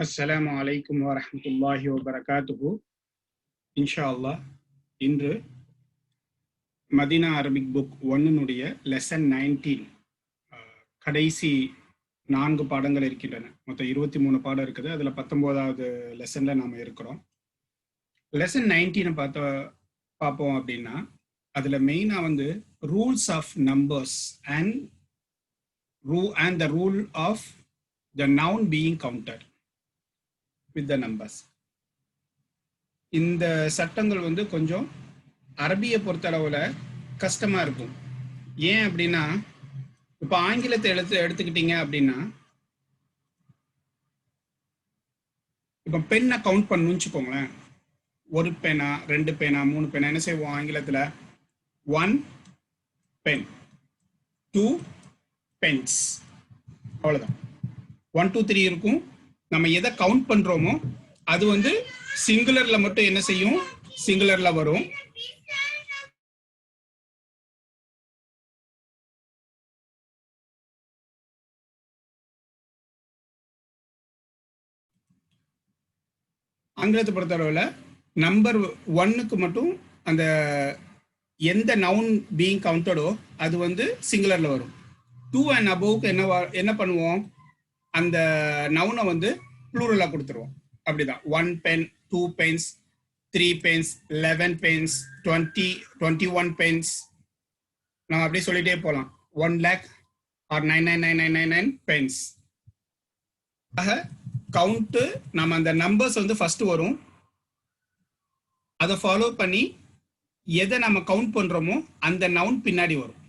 அஸ்ஸலாமு அலைக்கும் வரஹ்மத்துல்லாஹி வபரகாத்துஹு. இன்ஷா அல்லாஹ் இன்று மதீனா அரபிக் புக் 1 லெசன் 19 கடைசி 4 பாடங்கள் இருக்கின்றன. மொத்தம் 23 பாடம் இருக்குது. அதுல 19வது லெசன்ல நாம இருக்கிறோம். லெசன் 19 பார்ப்போம் அப்படின்னா அதுல மெயினா வந்து rules of numbers and the rule of the noun being counted with the numbers. இந்த சட்டங்கள் வந்து கொஞ்சம் அரபியை பொறுத்தளவுல கஷ்டமா இருக்கும். ஏன் அப்படின்னா இப்ப ஆங்கிலத்தை எடுத்துக்கிட்டீங்க அப்படின்னா இப்ப பெண்ணை கவுண்ட் பண்ணணும்னு வச்சுக்கோங்களேன். 1 பேனா 2 பேனா 3 பேனா என்ன செய்வோம் ஆங்கிலத்துல 1 பென் 2 பென்ஸ் அவ்வளவுதான். 1 2 3 இருக்கும். நம்ம எதை கவுண்ட் பண்றோமோ அது வந்து சிங்குலர்ல மட்டும் என்ன செய்யும் சிங்குலர்ல வரும். ஆங்கிலத்தை பொறுத்தளவுல நம்பர் 1க்கு மட்டும் அந்த எந்த நவுன் பீயிங் கவுண்டடோ அது வந்து சிங்குலர்ல வரும். 2 and above என்ன பண்ணுவோம் அந்த நவுனை வந்து ப்ளூரலா கொடுத்துருவோம். அப்படிதான் 1 pen 2 pens 3 pens 11 pens 21 pens நம்ம அப்படியே சொல்லிட்டே போகலாம். 1 lakh ஆர் 99999 பென்ஸ். ஆக கவுண்ட் நம்ம அந்த நம்பர்ஸ் வந்து ஃபர்ஸ்ட் வரும். அதை ஃபாலோ பண்ணி எதை நம்ம கவுண்ட் பண்றோமோ அந்த நவுன் பின்னாடி வரும்.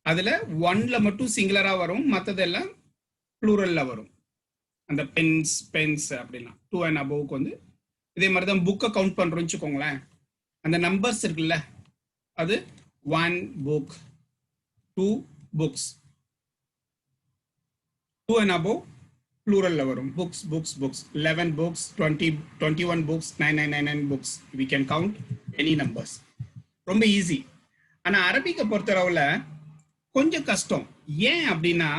அதுல 1ல மட்டும் சிங்குலரா வரும், மற்றதெல்லாம் ப்ளூரல்ல வரும். அந்த பென்ஸ் அப்படின்னா 2 and above வந்து இதே மாதிரி தான் புக்கை கவுண்ட் பண்றோம்னு வச்சுக்கோங்களேன். அந்த நம்பர்ஸ் இருக்குல்ல அது 1 புக் 2 புக்ஸ் 2 and above ப்ளூரல்ல வரும். Books 11 books 21 books 9999 books. we can count any numbers. ரொம்ப ஈஸி. ஆனா அரபிக்கை பொறுத்தளவுல கொஞ்சம் கஷ்டம். ஏன் அப்படின்னா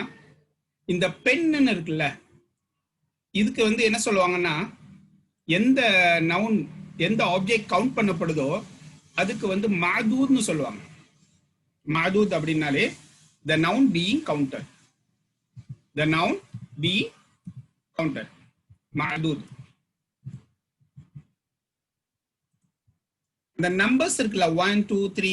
இந்த பென்னு இருக்குல்ல இதுக்கு வந்து என்ன சொல்லுவாங்கன்னா எந்த நவுன் எந்த ஆப்ஜெக்ட் கவுண்ட் பண்ணப்படுதோ அதுக்கு வந்து மாதூத்னு சொல்லுவாங்க. மாதூத் அப்படின்னாலே the noun being counted. the noun being counted மாதூத். இந்த நம்பர்ஸ் இருக்குல்ல 1 2 3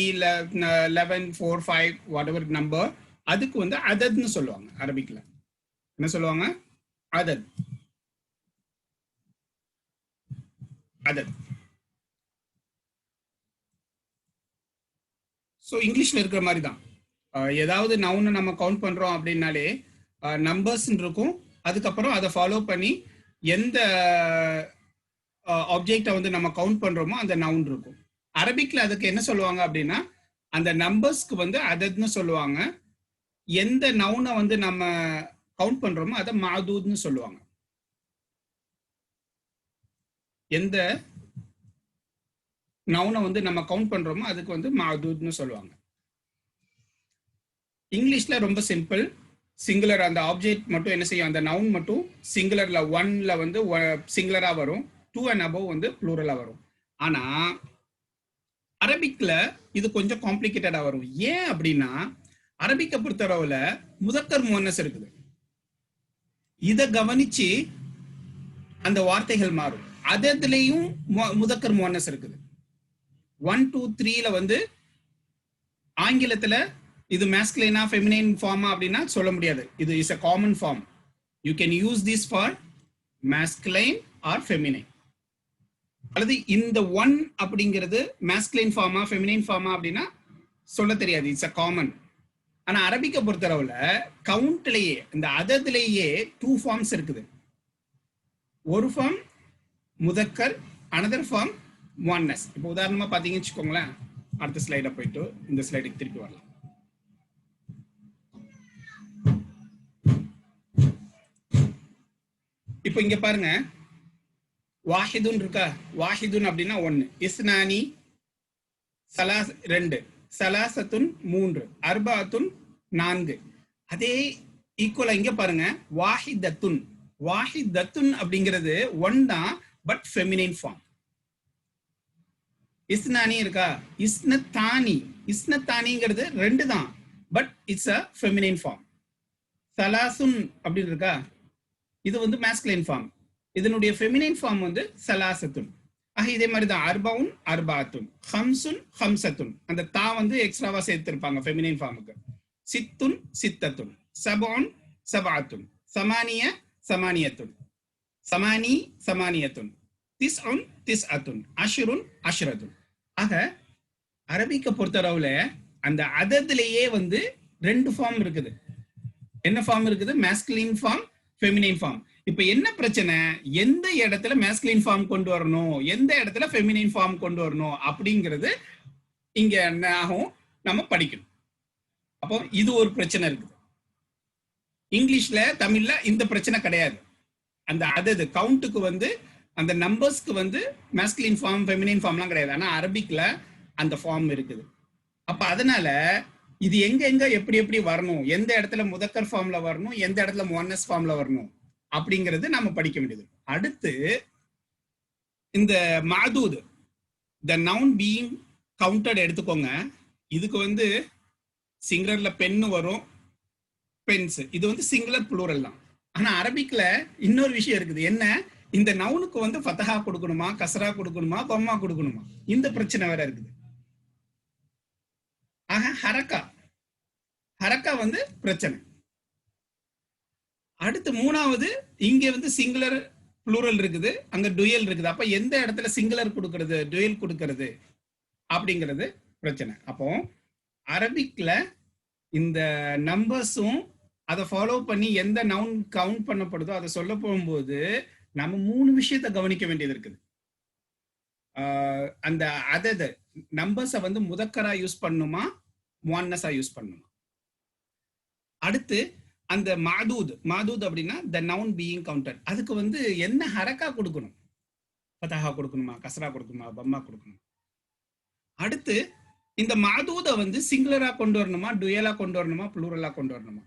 11 4 5 whatever number அதுக்கு வந்து அதத்னு சொல்லுவாங்க. அரபிக்ல என்ன சொல்லுவாங்க அதத். ஸோ இங்கிலீஷ்ல இருக்கிற மாதிரி தான். ஏதாவது நவுனை நம்ம கவுண்ட் பண்றோம் அப்படின்னாலே நம்பர்ஸ் இருக்கும். அதுக்கப்புறம் அதை ஃபாலோ பண்ணி எந்த ஆப்ஜெக்டை வந்து நம்ம கவுண்ட் பண்றோமோ அந்த நவுன் இருக்கும். அரபிக்ல அதுக்கு என்ன சொல்லுவாங்க அப்படின்னா அந்த நம்பர்ஸ்க்கு வந்து அதத்னு சொல்லுவாங்க. எந்த நவுனை வந்து நம்ம கவுண்ட் பண்றோமோ அதை மாதூத்னு சொல்லுவாங்க. எந்த நவுனை வந்து நம்ம கவுண்ட் பண்றோமோ அதுக்கு வந்து மாதூத்னு சொல்லுவாங்க. இங்கிலீஷ்ல ரொம்ப சிம்பிள். சிங்குலர் அந்த ஆப்ஜெக்ட் மட்டும் என்ன செய்யும் அந்த நவுன் மட்டும் சிங்குலர்ல 1ல வந்து சிங்குலரா வரும், 2 and above வந்து ப்ளூரலா வரும். ஆனா அரபிக்ல இது கொஞ்சம் காம்ப்ளிகேட்டடா வரும். ஏன் அப்படின்னா அரபிக்கை பொறுத்தளவுல முதக்கர் முன்னஸ் இருக்குது. இதை கவனிச்சு அந்த வார்த்தைகள் மாறும். அதுலயும் முதக்கர் முன்னஸ் இருக்குது. 1 2 3ல வந்து ஆங்கிலத்துல இது மேஸ்குலைனா ஃபெமினைன் ஃபார்மா அப்படின்னா சொல்ல முடியாது. இது is a common form. you can use this for masculine or feminine. அல்லது இந்த 1 அப்படிங்கிறது மேஸ்குலைன் ஃபார்மா ஃபெமினைன் ஃபார்மா அப்படின்னா சொல்ல தெரியாது. It's a common. ஆனா அரபிக்கை பொறுத்தளவுல கவுண்ட்லயே இந்த அதத்திலேயே 2 ஃபார்ம்ஸ் இருக்குது. ஒரு ஃபார்ம் முதக்கர், another ஃபார்ம் முன்னஸ். இப்போ உதாரணமா பாத்தீங்கன்னு வச்சுக்கோங்களேன். அடுத்த ஸ்லைட போயிட்டு இந்த ஸ்லைடுக்கு திருப்பி வரலாம். இப்போ இங்க பாருங்க வாஹிதுன் இருக்கா. வாஹிதுன் அப்படின்னா 1, இஸ்னானி 2, சலாசத்துன் 3, அர்பாத்துன் 4. அதே ஈக்குவலா இங்க பாருங்க வாஹிதத்துன் வாஹிதத்துன் அப்படிங்கிறது ஒன் தான், பட் ஃபெமினைன் ஃபார்ம். இஸ்னானி இருக்கா, இஸ்னத்தானி, இஸ்னத்தானிங்கிறது ரெண்டு தான், but it's a feminine form. சலாசுன் அப்படின்னு இருக்கா, இது வந்து மேஸ்குலைன் ஃபார்ம், இதனுடைய ஃபெமினைன் ஃபார்ம் வந்து சலாசத்துன். ஆக இதே மாதிரி தான் அர்பவுன் அர்பாத்துன், ஹம்சுன் ஹம்சத்துன், அந்த தா வந்து எக்ஸ்ட்ராவா சேர்த்திருப்பாங்க ஃபெமினைன் ஃபார்முக்கு. சித்துன் சித்தத்துன், சபோன் சபாத்துன், சமானிய சமானியத்துன், சமானி சமானியத்துன், திஸ்உன் திஸ்அத்துன், அஷ்ருன் அஷ்ரத்துன். ஆக அரபிக்க பொறுத்தளவுல அந்த அததுலயே வந்து ரெண்டு ஃபார்ம் இருக்குது. என்ன ஃபார்ம் இருக்குது? Masculine form, feminine form. இப்ப என்ன பிரச்சனை, எந்த இடத்துல மேஸ்குலின் ஃபார்ம் கொண்டு வரணும், எந்த இடத்துல ஃபெமினைன் ஃபார்ம் கொண்டு வரணும் அப்படிங்கிறது இங்க ஆகும், நம்ம படிக்கணும். அப்போ இது ஒரு பிரச்சனை இருக்குது. இங்கிலீஷ்ல தமிழ்ல இந்த பிரச்சனை கிடையாது. அந்த அதது கவுண்ட்டுக்கு வந்து அந்த நம்பர்ஸ்க்கு வந்து மேஸ்குலின் ஃபார்ம் ஃபெமினைன் ஃபார்ம்லாம் கிடையாது. ஆனா அரபிக்ல அந்த ஃபார்ம் இருக்குது. அப்ப அதனால இது எங்க எங்க எப்படி எப்படி வரணும், எந்த இடத்துல முதக்கர் ஃபார்ம்ல வரணும், எந்த இடத்துல முஅன்னஸ் ஃபார்ம்ல வரணும் அப்படிங்கிறது நம்ம படிக்க வேண்டியது. அடுத்து இந்த மாதூத், த நவுன் பீயிங் கவுண்டட் எடுத்துக்கோங்க. இதுக்கு வந்து சிங்குலர்ல பென்னு வரும், பென்ஸ், இது வந்து சிங்குலர் ப்ளூரல் தான். ஆனா அரபிக்ல இன்னொரு விஷயம் இருக்குது. என்ன, இந்த நவுனுக்கு வந்து ஃபதஹா கொடுக்கணுமா, கஸ்ரா கொடுக்கணுமா, தம்மா கொடுக்கணுமா, இந்த பிரச்சனை வேற இருக்குது. ஆக ஹரக்கா வந்து பிரச்சனை. அடுத்து மூணாவது, இங்க வந்து சிங்குலர் ப்ளூரல் இருக்குது, அங்க டுயல் இருக்குது. அப்ப எந்த இடத்துல சிங்குலர் கொடுக்கறது, டுயல் கொடுக்கறது அப்படிங்கிறது பிரச்சனை. அப்போ அரபிக்ல இந்த நம்பர்ஸும் அதை ஃபாலோ பண்ணி எந்த நவுன் கவுண்ட் பண்ணப்படுதோ அதை சொல்ல போகும்போது நம்ம மூணு விஷயத்தை கவனிக்க வேண்டியது இருக்குது. அந்த அதது நம்பர்ஸை வந்து முதக்கரா யூஸ் பண்ணுமா, முஅன்னஸா யூஸ் பண்ணுமா. அடுத்து அந்த மாதூத் அப்படின்னா த நவுன் பீயிங் கவுண்டட், அதுக்கு வந்து என்ன ஹரக்கா கொடுக்கணும், ஃபதஹா கொடுக்கணுமா, கஸ்ரா கொடுக்கணுமா, பம்மா கொடுக்கணுமா. அடுத்து இந்த மாதூத வந்து சிங்குலரா கொண்டு வரணுமா, டுயலா கொண்டு வரணுமா, ப்ளூரலா கொண்டு வரணுமா.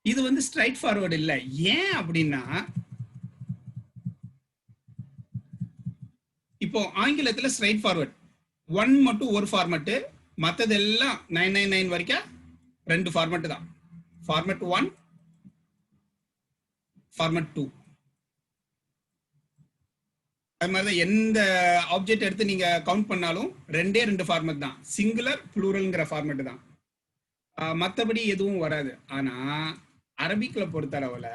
இது வந்து ஸ்ட்ரைட் ஃபார்வர்டு இல்ல. ஏன் அப்படின்னா இப்போ ஆங்கிலத்துல ஸ்ட்ரைட் ஃபார்வர்ட் 1 மட்டும் ஒரு ஃபார்மட், மற்றதெல்லாம் 999 வரைக்கும் ரெண்டு ஃபார்மட் தான். Format 1, format 2. அது மாதிரி எந்த ஆப்ஜெக்ட் எடுத்து நீங்க கவுண்ட் பண்ணாலும் ரெண்டே ரெண்டு ஃபார்மட் தான், சிங்குலர் ப்ளூரல்ங்கிற ஃபார்மட் தான், மற்றபடி எதுவும் வராது. ஆனா அரபிக்ல பொறுத்தளவுல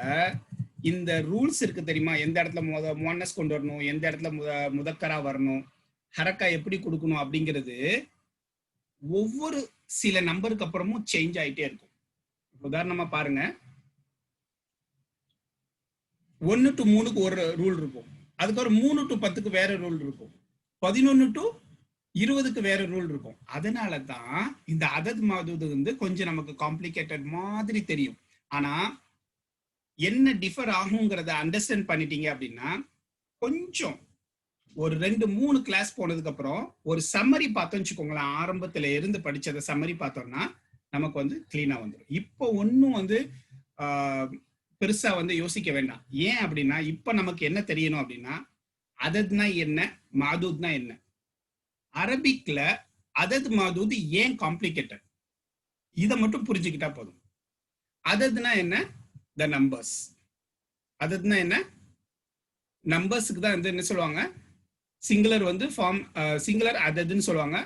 இந்த ரூல்ஸ் இருக்கு தெரியுமா, எந்த இடத்துல முஅன்னஸ் கொண்டு வரணும், எந்த இடத்துல முதக்கரா வரணும், ஹரக்கா எப்படி கொடுக்கணும் அப்படிங்கிறது ஒவ்வொரு சில நம்பருக்கு அப்புறமும் சேஞ்ச் ஆயிட்டே இருக்கும். உதாரணமா பாருங்க, 1 to 3க்கு ஒரு ரூல் இருக்கும், அதுக்கப்புறம் 3 to 10க்கு வேற ரூல் இருக்கும், 11 to 20க்கு வேற ரூல் இருக்கும். அதனால தான் இந்த அதத் மாதூத் வந்து கொஞ்சம் நமக்கு காம்ப்ளிகேட்டட் மாதிரி தெரியும். ஆனா என்ன டிஃபர் ஆகுங்கிறத அண்டர்ஸ்டாண்ட் பண்ணிட்டீங்க அப்படின்னா கொஞ்சம் ஒரு 2-3 கிளாஸ் போனதுக்கு அப்புறம் ஒரு சம்மரி பார்த்தோம்னு வச்சுக்கோங்களேன், ஆரம்பத்துல இருந்து படிச்சதை சம்மரி பார்த்தோம்னா நமக்கு வந்து கிளீனா வந்துடும். இப்போ ஒன்னும் வந்து பெருசா வந்து யோசிக்க வேண்டாம். ஏன் அப்படின்னா இப்ப நமக்கு என்ன தெரியணும் அப்படின்னா அதத்னா என்ன, மாதூத்னா என்ன. அரபிக்ல அதத் மாதூத் ஏன் காம்ப்ளிகேட்டட், இதை மட்டும் புரிஞ்சுக்கிட்டா போதும். அதத்னா என்ன, த நம்பர்ஸ். அதத்னா என்ன, நம்பர்ஸுக்கு தான் வந்து என்ன சொல்லுவாங்க, சிங்குலர் வந்து ஃபார்ம், சிங்குலர் அததுன்னு சொல்லுவாங்க,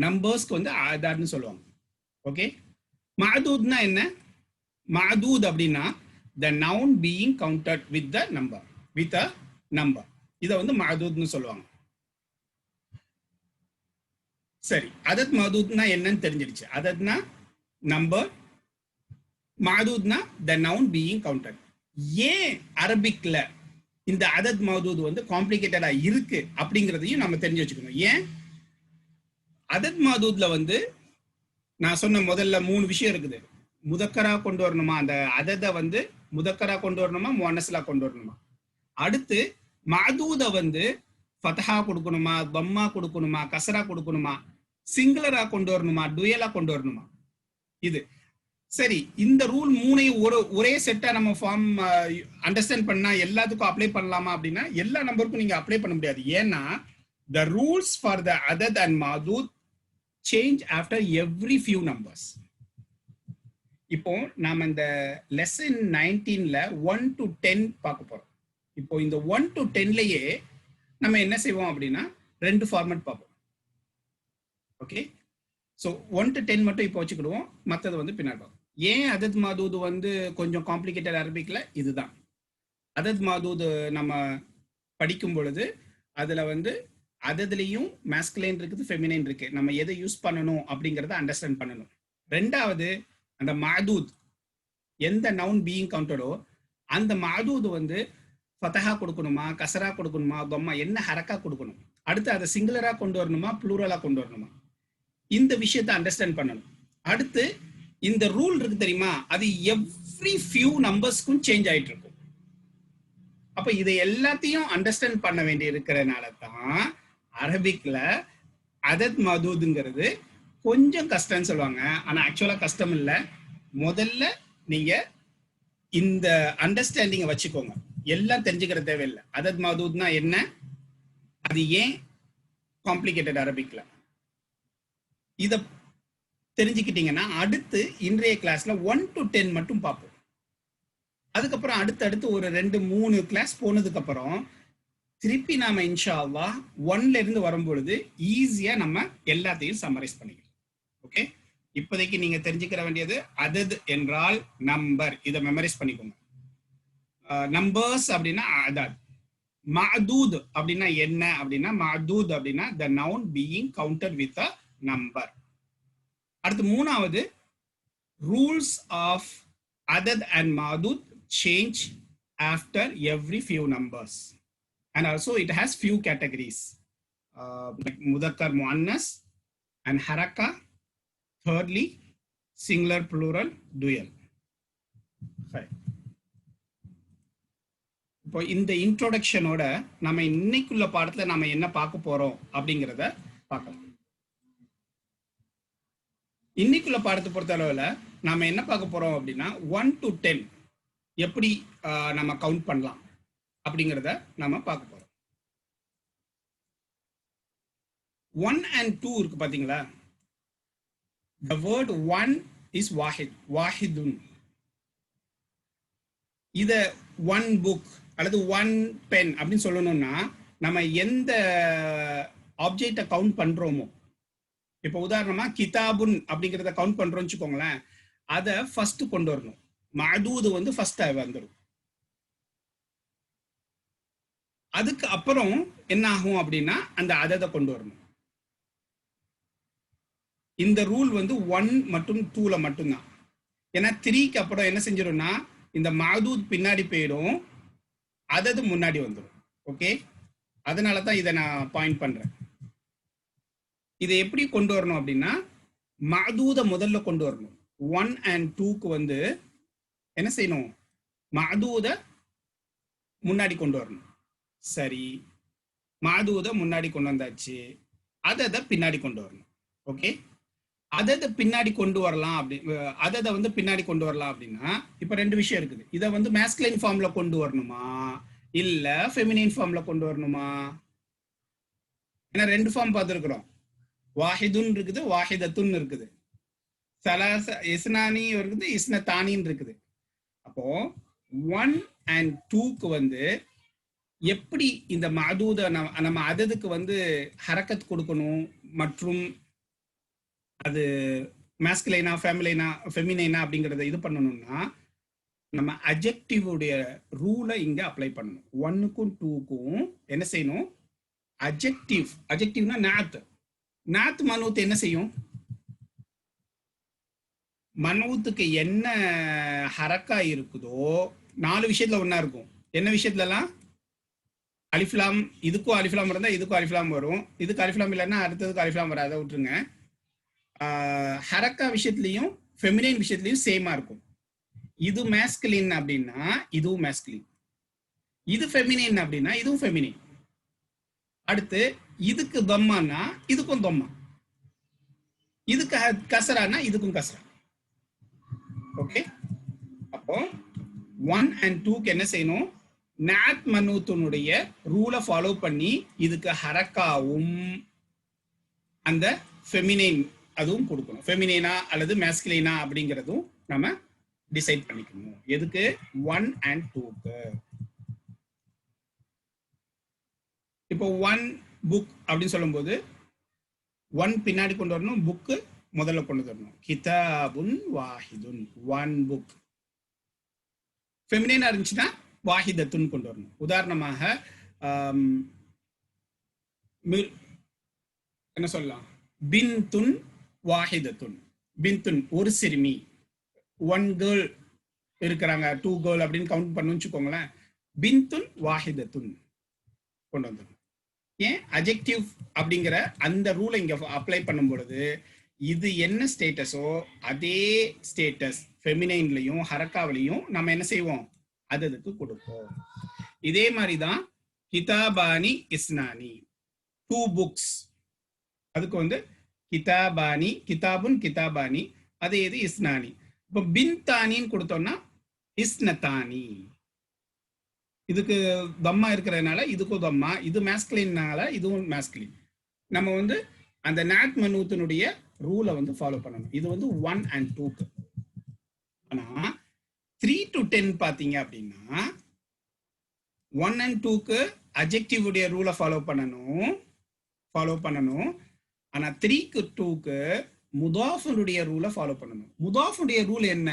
நம்பர்ஸ்க்கு வந்து ஆதார்னு சொல்லுவாங்க. ஓகே. மாதூத்னா என்ன, மாதூத் அப்படின்னா the noun being counted with the number, with a number, இத வந்து மாதூத்னு சொல்லுவாங்க. சரி, அதத் மாதூத்னா என்னன்னு தெரிஞ்சிருச்சு. அதத்னா number, மாதூத்னா the noun being counted. ஏன் அரபிக்ல இந்த அதத் மாதூத் வந்து காம்ப்ளிகேட்டடா இருக்கு அப்படிங்கிறதையும் நம்ம தெரிஞ்சு வச்சுக்கணும். ஏன் அதத் மாதூத்ல வந்து நான் சொன்ன முதல்ல 3 விஷயம் இருக்குது. முதக்கரா கொண்டு வரணுமா, அந்த அதத வந்து முதக்கரா கொண்டு வரணுமா, முஅன்னஸ்லா கொண்டு வரணுமா. அடுத்து மாதூத வந்து ஃபதஹா கொடுக்கணுமா, தம்மா கொடுக்கணுமா, கஸ்ரா கொடுக்கணுமா, சிங்குலரா கொண்டு வரணுமா, டுயலா கொண்டு வரணுமா. இது சரி, இந்த ரூல் மூணையும் ஒரே செட்டா நம்ம ஃபார்ம் அண்டர்ஸ்டாண்ட் பண்ணா எல்லாத்துக்கும் அப்ளை பண்ணலாமா அப்படின்னா எல்லா நம்பருக்கும் நீங்க அப்ளை பண்ண முடியாது. ஏன்னா the rules for the adad and madud change after every few numbers. இப்போ நாம இந்த லெசன் 19ல 1 to 10 பார்க்க போறோம். இப்போ இந்த 1 to 10லயே நம்ம என்ன செய்வோம் அப்படின்னா ரெண்டு ஃபார்மட் பார்ப்போம். ஓகே, ஸோ 1 to 10 மட்டும் இப்போ வச்சுக்கிடுவோம், மற்றது வந்து பின்னாடி பார்ப்போம். ஏன் அதத் மாதூது வந்து கொஞ்சம் காம்ப்ளிகேட்டட் அரபிக்ல இதுதான். அதத் மாதூது நம்ம படிக்கும் பொழுது அதுல வந்து அததுலையும் மேஸ்குலைன் இருக்குது, ஃபெமினைன் இருக்கு. நம்ம எதை யூஸ் பண்ணணும் அப்படிங்கிறத அண்டர்ஸ்டாண்ட் பண்ணணும். ரெண்டாவது, அந்த மாதூத் எந்த நவுன் பீயிங் கவுண்டடோ அந்த மாதூது வந்து ஃபதஹா கொடுக்கணுமா, கசரா கொடுக்கணுமா, தொம்மா என்ன ஹரக்கா கொடுக்கணும், அடுத்து அதை சிங்குலரா கொண்டு வரணுமா, ப்ளூரலா கொண்டு வரணுமா, இந்த விஷயத்தை அண்டர்ஸ்டாண்ட் பண்ணணும். அடுத்து இந்த ரூல் இருக்கு தெரியுமா, அது எவ்ரி ஃபியூ நம்பர்ஸ்க்கும் சேஞ்ச் ஆயிட்டு இருக்கும். அப்ப இதை எல்லாத்தையும் அண்டர்ஸ்டாண்ட் பண்ண வேண்டி இருக்கிறனால தான் அரபிக்ல அதத் மதூதுங்கிறது கொஞ்சம் கஷ்டம்னு சொல்லுவாங்க. ஆனா ஆக்சுவலா கஷ்டம் இல்லை. முதல்ல நீங்க இந்த அண்டர்ஸ்டாண்டிங்கை வச்சுக்கோங்க, எல்லாம் தெரிஞ்சுக்கிற தேவையில்லை. அதத் மதூத்னா என்ன, அது ஏன் காம்ப்ளிகேட்டட் அரபிக்ல, இத தெரிஞ்சுக்கிட்டீங்கன்னா அடுத்து இன்றைய கிளாஸ்ல 1 to 10 மட்டும் பார்ப்போம். அதுக்கப்புறம் அடுத்தடுத்து ஒரு 2-3 கிளாஸ் போனதுக்கு அப்புறம் திருப்பி நாம இன்ஷா அல்லாஹ் 1ல இருந்து வரும்பொழுது ஈஸியா நம்ம எல்லாத்தையும் சம்மரைஸ் பண்ணிக்கலாம். ஓகே, இப்போதைக்கு நீங்க தெரிஞ்சுக்கிற வேண்டியது அதத் என்றால் நம்பர், இதை மெமரைஸ் பண்ணிக்கோங்க. நம்பர்ஸ் அப்படின்னா அதத். மஅதூத் அப்படின்னா என்ன அப்படின்னா, மஅதூத் அப்படின்னா the noun being counted with a number. அடுத்து மூணாவது, rules of adad and madud change after every few numbers, and also it has few categories like mudhakkar muannas and haraka, thirdly singular plural dual. இப்போ இந்த இன்ட்ரோடக்ஷனோட நம்ம இன்னைக்குள்ள பாடத்துல நம்ம என்ன பார்க்க போறோம் அப்படிங்கிறத பார்க்கலாம். இன்னைக்குள்ள பாடத்தை பொறுத்த அளவுல நாம என்ன பார்க்க போறோம் அப்படின்னா 1 to 10 எப்படி நம்ம கவுண்ட் பண்ணலாம் அப்படிங்கிறத நம்ம பார்க்க போறோம். 1 and 2 இருக்கு பாத்தீங்களா. The word 1 is wahid, wahidun. இத 1 book அல்லது 1 pen அப்படின்னு சொல்லணும்னா நம்ம எந்த ஆப்ஜெக்டை கவுண்ட் பண்றோமோ, இப்போ உதாரணமா கிதாபுன் அப்படிங்கிறத கவுண்ட் பண்றோம்னு வச்சுக்கோங்களேன், அதை ஃபர்ஸ்ட் கொண்டு வரணும். மஅதூது வந்து ஃபர்ஸ்ட் வந்துடும். அதுக்கு அப்புறம் என்ன ஆகும் அப்படின்னா அந்த அததை கொண்டு வரணும். இந்த ரூல் வந்து 1 மற்றும் 2ல மட்டும்தான். ஏன்னா 3க்கு அப்புறம் என்ன செஞ்சிடும்னா இந்த மஅதூத் பின்னாடி போயிடும், அதது முன்னாடி வந்துடும். ஓகே, அதனால தான் இதை நான் பாயிண்ட் பண்றேன். இதை எப்படி கொண்டு வரணும் அப்படின்னா மஅதூத முதல்ல கொண்டு வரணும். 1 and 2க்கு வந்து என்ன செய்யணும், மஅதூத முன்னாடி கொண்டு வரணும். சரி, மஅதூத முன்னாடி கொண்டு வந்தாச்சு, அதத பின்னாடி கொண்டு வரணும். ஓகே, அதத பின்னாடி கொண்டு வரலாம் அப்படி, அதத வந்து பின்னாடி கொண்டு வரலாம் அப்படின்னா இப்ப 2 விஷயம் இருக்குது. இதை வந்து மேஸ்குலைன் ஃபார்ம்ல கொண்டு வரணுமா இல்ல ஃபெமினைன் ஃபார்ம்ல கொண்டு வரணுமா? ஏன்னா 2 ஃபார்ம் பார்த்துருக்கிறோம், வாஹிதுன் இருக்குது, வாஹிதத்துன் இருக்குது, சலாச இஸ்னானி இருக்குது, இஸ்னதானின்னு இருக்குது. அப்போ 1 and 2க்கு வந்து எப்படி இந்த மஅதூத நம்ம அததுக்கு வந்து ஹரக்கத் கொடுக்கணும் மற்றும் அது மேஸ்குலைனா ஃபெமினைனா அப்படிங்கறத இது பண்ணணும்னா நம்ம அட்ஜெக்டிவ் உடைய ரூலை இங்க அப்ளை பண்ணணும். 1க்கும் 2க்கும் என்ன செய்யணும், அட்ஜெக்டிவ்னா நாத் மனூத் என்ன செய்யும், மனூத்துக்கு என்ன ஹரக்கா இருக்குதோ 4 விஷயத்துல ஒன்னா இருக்கும். என்ன விஷயத்துலலாம், அலிஃப்லாம், இதுக்கும் அலிஃப்லாம் இருந்தா இதுக்கும் அலிஃப்லாம் வரும், இதுக்கு அலிஃப்லாம் இல்லைன்னா அடுத்ததுக்கு அலிஃப்லாம் வராத விட்டுருங்க. ஹரக்கா விஷயத்துலயும் ஃபெமினைன் விஷயத்துலயும் சேமா இருக்கும். இது மேஸ்குலின் அப்படின்னா இதுவும் மேஸ்குலின், இது ஃபெமினைன் அப்படின்னா இதுவும் ஃபெமினைன். அடுத்து இதுக்கு தொம்மானா இதுக்கும் தொம்மா, இதுக்கு கசரானா இதுக்கும் கசரா. ஓகே, அப்போ 1 and 2க்கு என்ன செய்யணும்? நாத் மனூத்துனுடைய ரூலை ஃபாலோ பண்ணி இதுக்கு ஹரக்காவும் அந்த ஃபெமினைன் அதுவும் கொடுக்கணும். ஃபெமினைனா அல்லது மேஸ்குலைனா அப்படிங்கிறதும் நம்ம டிசைட் பண்ணிக்கணும். எதுக்கு? 1 and 2க்கு. இப்போ 1 புக் அப்படின்னு சொல்லும்போது 1 பின்னாடி கொண்டு வரணும், புக்கு முதல்ல கொண்டு வரணும். கிதாபுன் வாஹிதுன், 1 புக். ஃபெமினைனா இருந்துச்சுன்னா வாஹிதத்துன் கொண்டு வரணும். உதாரணமாக என்ன சொல்லலாம்? பின்துன் வாஹிதத்துன். பின்துன் ஒரு சிறுமி, 1 கேர்ள் இருக்கிறாங்க, 2 கேர்ள் அப்படின்னு கவுண்ட் பண்ணு வச்சுக்கோங்களேன். பின்துன் வாஹிதத்துன் கொண்டு வந்துடும். ஏன்? அஜெக்டிவ் அப்படிங்கிற அந்த ரூலை இங்க அப்ளை பண்ணும் பொழுது இது என்ன ஸ்டேட்டஸோ அதே ஸ்டேட்டஸ் ஃபெமினைன்லையும் ஹரக்காவிலையும் நம்ம என்ன செய்வோம்? அதுக்கு கொடுப்போம். இதே மாதிரிதான் கிதாபானி இஸ்னானி, 2 புக்ஸ். அதுக்கு வந்து கிதாபானி, கிதாபுன் கிதாபானி, அதே இது இஸ்னானி. இப்போ பின்தானின்னு கொடுத்தோம்னா இஸ்னதானி. இதுக்கு தம்மா இருக்கிறதுனால இதுக்கும் தம்மா, இது மேஸ்குலின்னால இதுவும் மேஸ்குலின். நம்ம வந்து அந்த நாத் மனூத்தினுடைய ரூலை வந்து ஃபாலோ பண்ணணும். இது வந்து 1 and 2க்கு. ஆனா 3 to 10 பாத்தீங்க அப்படின்னா 1 and 2க்கு அட்ஜெக்டிவ் உடைய ரூலை ஃபாலோ பண்ணணும். ஆனா 3க்கு 2க்கு முதாஃபுடைய ரூலை ஃபாலோ பண்ணணும். முதாஃபுடைய ரூல் என்ன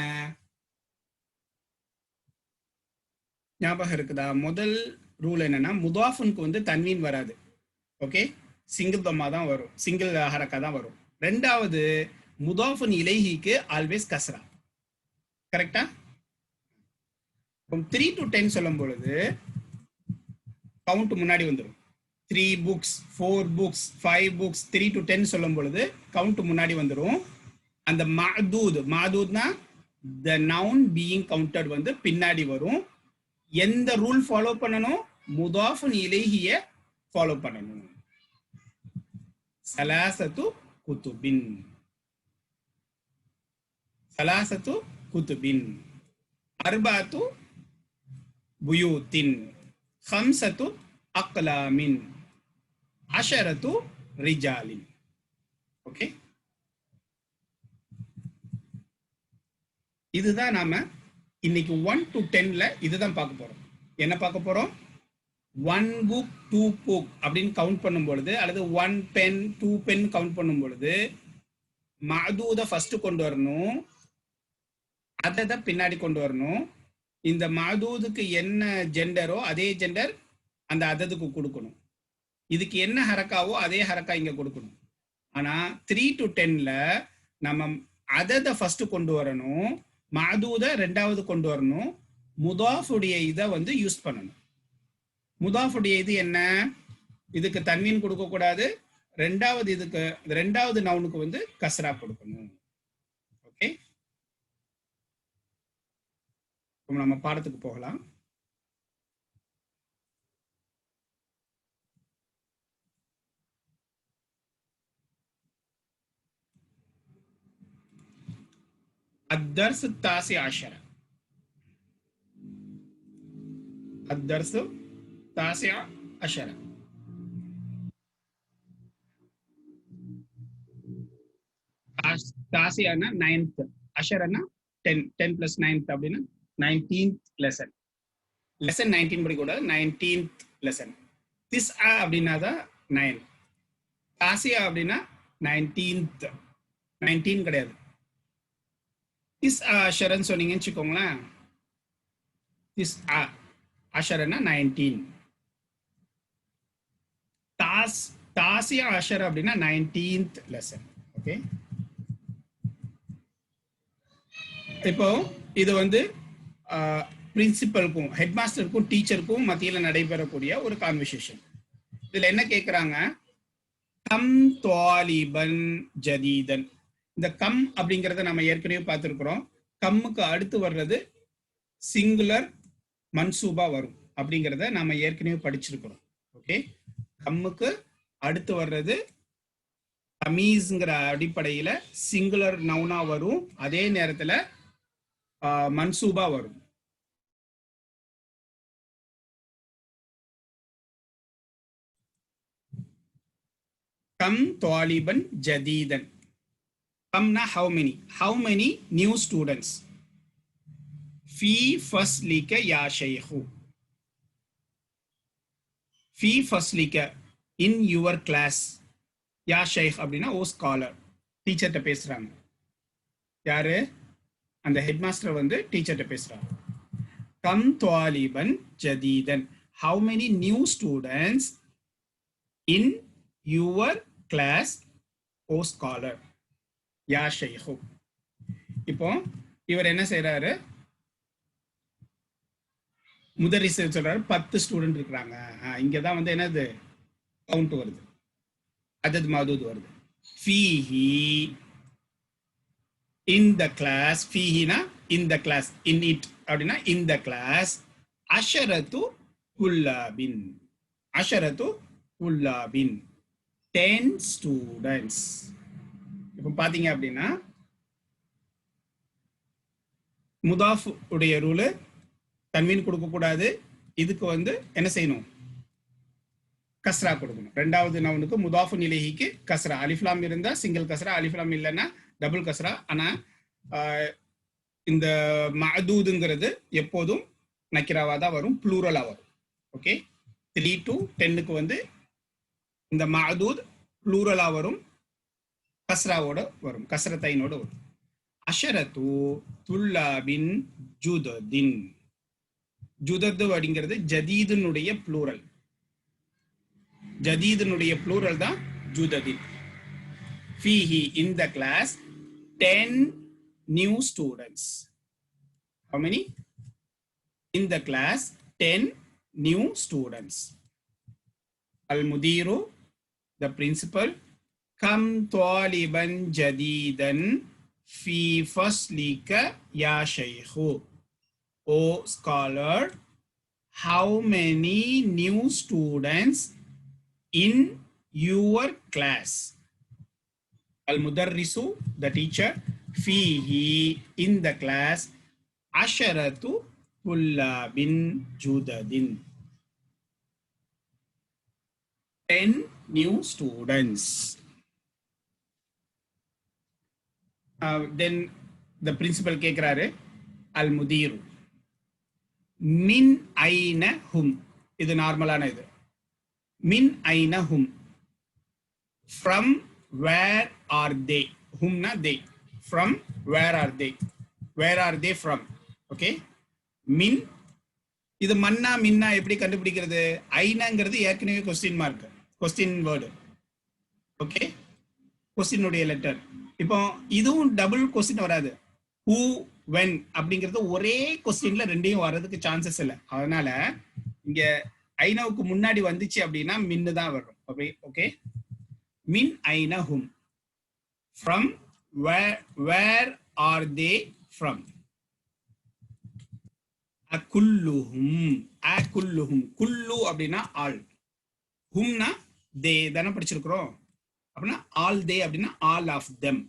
ஞாபகம் இருக்குதா? முதல் ரூல் என்னன்னா முதாஃபுக்கு வந்து தன்வீன் வராது. ஓகே, சிங்கிள் தம்மா தான் வரும், சிங்கிள் ஹரக்கா தான் வரும். ரெண்டாவது முதாஃபுன் இலைஹிக்கு ஆல்வேஸ் கஸ்ரா. கரெக்டா? 3 to 10 சொல்லும் பொழுது கவுண்ட் முன்னாடி வந்துடும். 3 books, 4 books, 5 books, 3 to 10 சொல்லும் பொழுது கவுண்ட் முன்னாடி வந்துடும். அந்த மாதூத்னா the noun being counted வந்து பின்னாடி வரும். எந்த ரூல் ஃபாலோ பண்ணணும்? முதாஃபுன் இலைஹிய ஃபாலோ பண்ணணும். சலாசத்து குதுபின், அர்பாத்து புயூத்தின், ஹம்சத்து அக்லாமின், அஷரத்து ரிஜாலின். ஓகே, இதுதான் நாம இன்னைக்கு 1 to 10ல இதுதான் பார்க்க போறோம். என்ன பார்க்க போறோம்? 1 book 2 book அப்படின்னு கவுண்ட் பண்ணும் பொழுது, அல்லது 1 pen 2 pen கவுண்ட் பண்ணும் பொழுது மாதூத ஃபர்ஸ்ட் கொண்டு வரணும், அதை பின்னாடி கொண்டு வரணும். இந்த மாதூதுக்கு என்ன ஜெண்டரோ அதே ஜெண்டர் அந்த அததுக்கு கொடுக்கணும். இதுக்கு என்ன ஹரக்காவோ அதே ஹரக்கா இங்க கொடுக்கணும். ஆனா 3 to 10ல நம்ம அதத ஃபர்ஸ்ட் கொண்டு வரணும், மாதூத ரெண்டாவது கொண்டு வரணும், முதாஃபுடைய இதை வந்து யூஸ் பண்ணணும். முதாஃபுடைய இது என்ன? இதுக்கு தன்வீன் கொடுக்க கூடாது, ரெண்டாவது இதுக்கு ரெண்டாவது நவுனுக்கு வந்து கஸ்ரா கொடுக்கணும். ஓகே, நம்ம பாடத்துக்கு போகலாம். الدرس التاسع عشر. الدرس التاسع عشر. தாசியானா 9th, அஷரனா 10, 10 plus 9th அப்படின்னா 19th lesson. லெசன் 19 படி கூட 19th lesson. திஸ்ஆ அப்படின்னா தான் 9. தாசியா அப்படின்னா 19th, 19 கிடையாது. திஸ்ஆ அஷரன்னு சொன்னீங்கன்னு வச்சுக்கோங்களேன். திஸ்ஆ அஷரன்னா 19. தாசியா அஷர் அப்படின்னா 19th lesson. ஓகே, இப்போ இது வந்து பிரின்சிபலுக்கும் ஹெட் மாஸ்டருக்கும் டீச்சருக்கும் மத்தியில் நடைபெறக்கூடிய ஒரு கான்வர்சேஷன். இதுல என்ன கேட்குறாங்க? கம் தாலிபன் ஜதீதன். இந்த கம் அப்படிங்கிறத நம்ம ஏற்கனவே பார்த்துருக்குறோம். கம்முக்கு அடுத்து வர்றது சிங்குலர் மன்சூபா வரும் அப்படிங்கிறத நம்ம ஏற்கனவே படிச்சிருக்கிறோம். ஓகே, கம்முக்கு அடுத்து வர்றது தமீஸ்ங்கிற அடிப்படையில சிங்குலர் நவுனா வரும். அதே நேரத்துல மன்சூபா வரும். கம் தாலிபன் ஜதீதன். கம்னா how many new students. ஃபீ ஃபஸ்லிக யா ஷைஹு. ஃபீ ஃபஸ்லிக இன் யுவர் கிளாஸ். யா ஷைஹ் அப்படின்னா ஓ ஸ்காலர், டீச்சர்கிட்ட பேசுறாங்க. யாரு? அந்த ஹெட் மாஸ்டர் வந்து டீச்சர்கிட்ட பேசுறாங்க. கம் தாலிபன் ஜதீதன். how many new students in your class O scholar யா ஷைஹு. இப்போ இவர் என்ன செய்யறாரு? முதரிஸ் சொல்றாரு 10 ஸ்டூடெண்ட் இருக்கிறாங்க. இங்கதான் வந்து என்னது கவுண்ட் வருது, அதது மதூத் வருது. ஃபீஹி இன் த கிளாஸ். ஃபீஹினா in the class, in it அப்படின்னா இன் த கிளாஸ். அஷரத்து குல்லாபின். அஷரத்து குல்லாபின் 10 ஸ்டூடெண்ட்ஸ். இப்போ பாத்தீங்க அப்படின்னா முதாஃப் உடைய ரூலு தன்வீன் கொடுக்க கூடாது. இதுக்கு வந்து என்ன செய்யணும்? கஸ்ரா கொடுக்கணும். ரெண்டாவது நவுனுக்கு முதாஃபு நிலைக்கு கஸ்ரா. அலிஃப்லாம் இருந்தா சிங்கிள் கஸ்ரா, அலிஃப்லாம் இல்லைன்னா டபுள் கஸ்ரா. ஆனா இந்த மஅதூதுங்கிறது எப்போதும் நக்கிராவா தான் வரும், ப்ளூரலா வரும். ஓகே, 3 to 10க்கு வந்து இந்த மஅதூத் ப்ளூரலா வரும், கஸ்ராவோட வரும், கஸ்ரத்தைனோட வரும். அஷரத்து துல்லாபின் ஜுததின். ஜுதது அப்படிங்கிறது ஜதீதுனுடைய ப்ளூரல். ஜதீதுனுடைய ப்ளூரல் தான் ஜுததின். ஃபீஹி in the class 10 new students. How many? In the class 10 new students. Al-Mudiru, the principal. Kam taliban jadidan fi faslika ya shaykhu. O scholar, how many new students in your class? Al-Mudarrisu, the teacher. Fihi, in the class. Asharatu tullabin judadin. 10 new students. Then the principal கேக்குறாரு, Al-Mudiru. Min aina hum. இது நார்மலான இது. Min aina hum. From where are they? Humna they. From where are they? Where are they from? Okay. Min. இது மன்னா மின்னா எப்படி கண்டுபிடிக்கிறது? ஐனாங்கிறது ஏற்கனவே question mark, question word. Okay, கொஸ்டினுடைய லெட்டர். இப்போ இதுவும் டபுள் கொஸ்டின் வராது. ஹூ வென் அப்படிங்கிறது ஒரே கொஸ்டின்ல ரெண்டையும் வர்றதுக்கு சான்சஸ் இல்லை. அதனால இங்க ஐனாவுக்கு முன்னாடி வந்துச்சு அப்படின்னா மின்னு தான் வரும். ஓகே, மின் ஐனா ஹும். From where are they from? அகுல்லுஹும். அகுல்லுஹும். குல்லு அப்படின்னா ஆல், ஹும்னா தே தானே படிச்சிருக்கிறோம். அப்படின்னா ஆல் தே அப்படின்னா ஆல் ஆஃப் தெம்.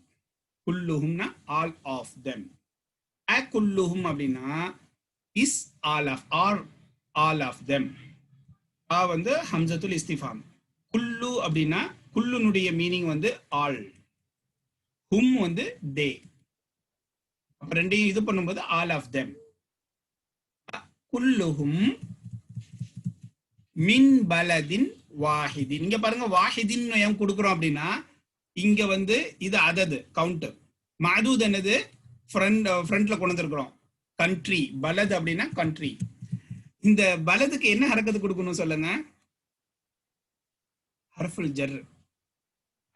குல்லுஹும்னா ஆல் ஆஃப் தெம். அகுல்லுஹும் அப்படின்னா is all of, or all of them. வந்து ஹம்சத்துல் இஸ்திஃபாம். குல்லு அப்படின்னா குல்லுனுடைய மீனிங் வந்து ஆல், ஹும் வந்து தே. ரெண்டையும் இது பண்ணும்போது ஆல் ஆஃப் தெம். குல்லுஹும் மின் பலதின் வாஹிதின். இங்க பாருங்க, வாஹிதின் ஏன் கொடுக்குறோம் அப்படின்னா இங்க வந்து இது அதது கவுண்ட். மஅதூத் என்னது? ஃப்ரண்ட்ல கொண்டு வந்திருக்கிறோம். கண்ட்ரி. பலது அப்படின்னா கண்ட்ரி. இந்த பலதுக்கு என்ன ஹரக்கத்து கொடுக்கணும் சொல்லுங்க? ஹர்ஃபுல் ஜர்.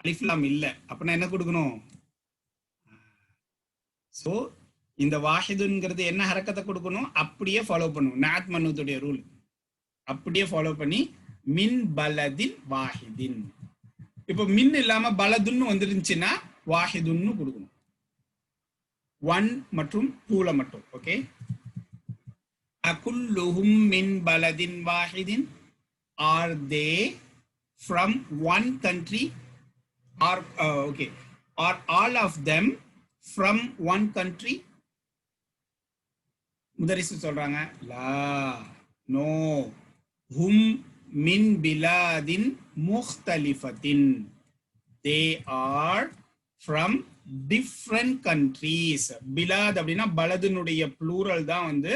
அலிஃப்லாம் இல்ல, அப்படின்னா என்ன கொடுக்கணும்? சோ இந்த வாஹிதுங்கிறது என்ன ஹரக்கத்தை கொடுக்கணும்? அப்படியே ஃபாலோ பண்ணும். நாத் மன்னூத்துடைய ரூல் அப்படியே ஃபாலோ பண்ணி மின் பலதின் வாஹிதின். இப்போ மின் இல்லாம பலதுன்னு வந்துருந்துச்சுன்னா வாஹிதுன்னு கொடுக்கணும். 1 மற்றும் 2ல மட்டும். ஓகே, அகுல்லுஹும் மின் பலதின் வாஹிதின். Are they from one country? Are okay, are all of them from one country? முதரிசு சொல்றாங்க லா, நோ, ஹும் மின் பிலாதின் முக்தலிஃபத்தின், they are from different countries. Pilate அப்படின்னா பலதினுடைய ப்ளூரல் தான் வந்து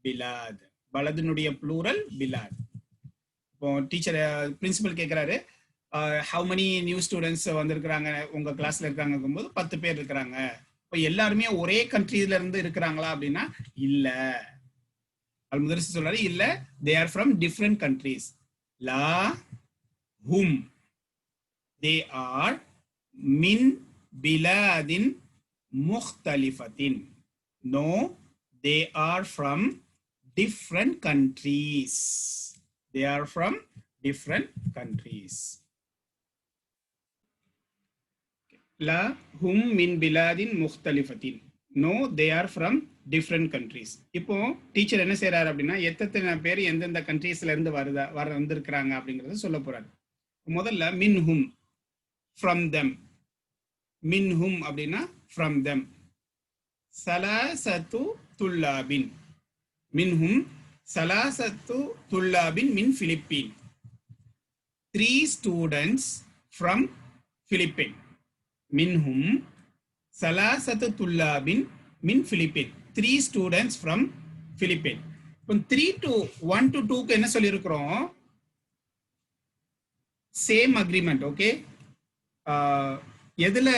பிலாத். பலதினுடைய ப்ளூரல் பிலாத். இப்போ டீச்சர் பிரின்சிபல் கேட்குறாரு, ஹவு மெனி நியூ ஸ்டூடெண்ட்ஸ் வந்திருக்கிறாங்க உங்க கிளாஸ்ல இருக்காங்க போது 10 பேர் இருக்கிறாங்க. இப்போ எல்லாருமே ஒரே கண்ட்ரில இருந்து இருக்கிறாங்களா அப்படின்னா இல்ல. அல் முதரிஸ் சொல்றாரு இல்ல, they are from different countries. Law, Hum, they are min biladin mukhtalifatin. No, they are from different countries. They are from different countries. La hum min biladin mukhtalifatin. No, they are from different countries. இப்போ teacher என்ன செய்யறாரு அப்படின்னா எத்தனை பேர் எந்தெந்த கண்ட்ரீஸ்ல இருந்து வந்திருக்கிறாங்க அப்படிங்கறத சொல்ல போறாரு. முதல்ல மின்ஹும், from them. மின்ஹும் அப்படின்னா from them. சலாசத்து துல்லாபின். மின்ஹும் சலாசத்து துல்லாபின் மின் பிலிப்பீன். 3 students from Philippines. மின்ஹும் சலாசத்து துல்லாபின் மின் பிலிப்பீன். 3 students from Philippines. இப்போ 3 to 1 to 2க்கு என்ன சொல்லியிருக்கிறோம்? Same agreement. ஓகே, எதுல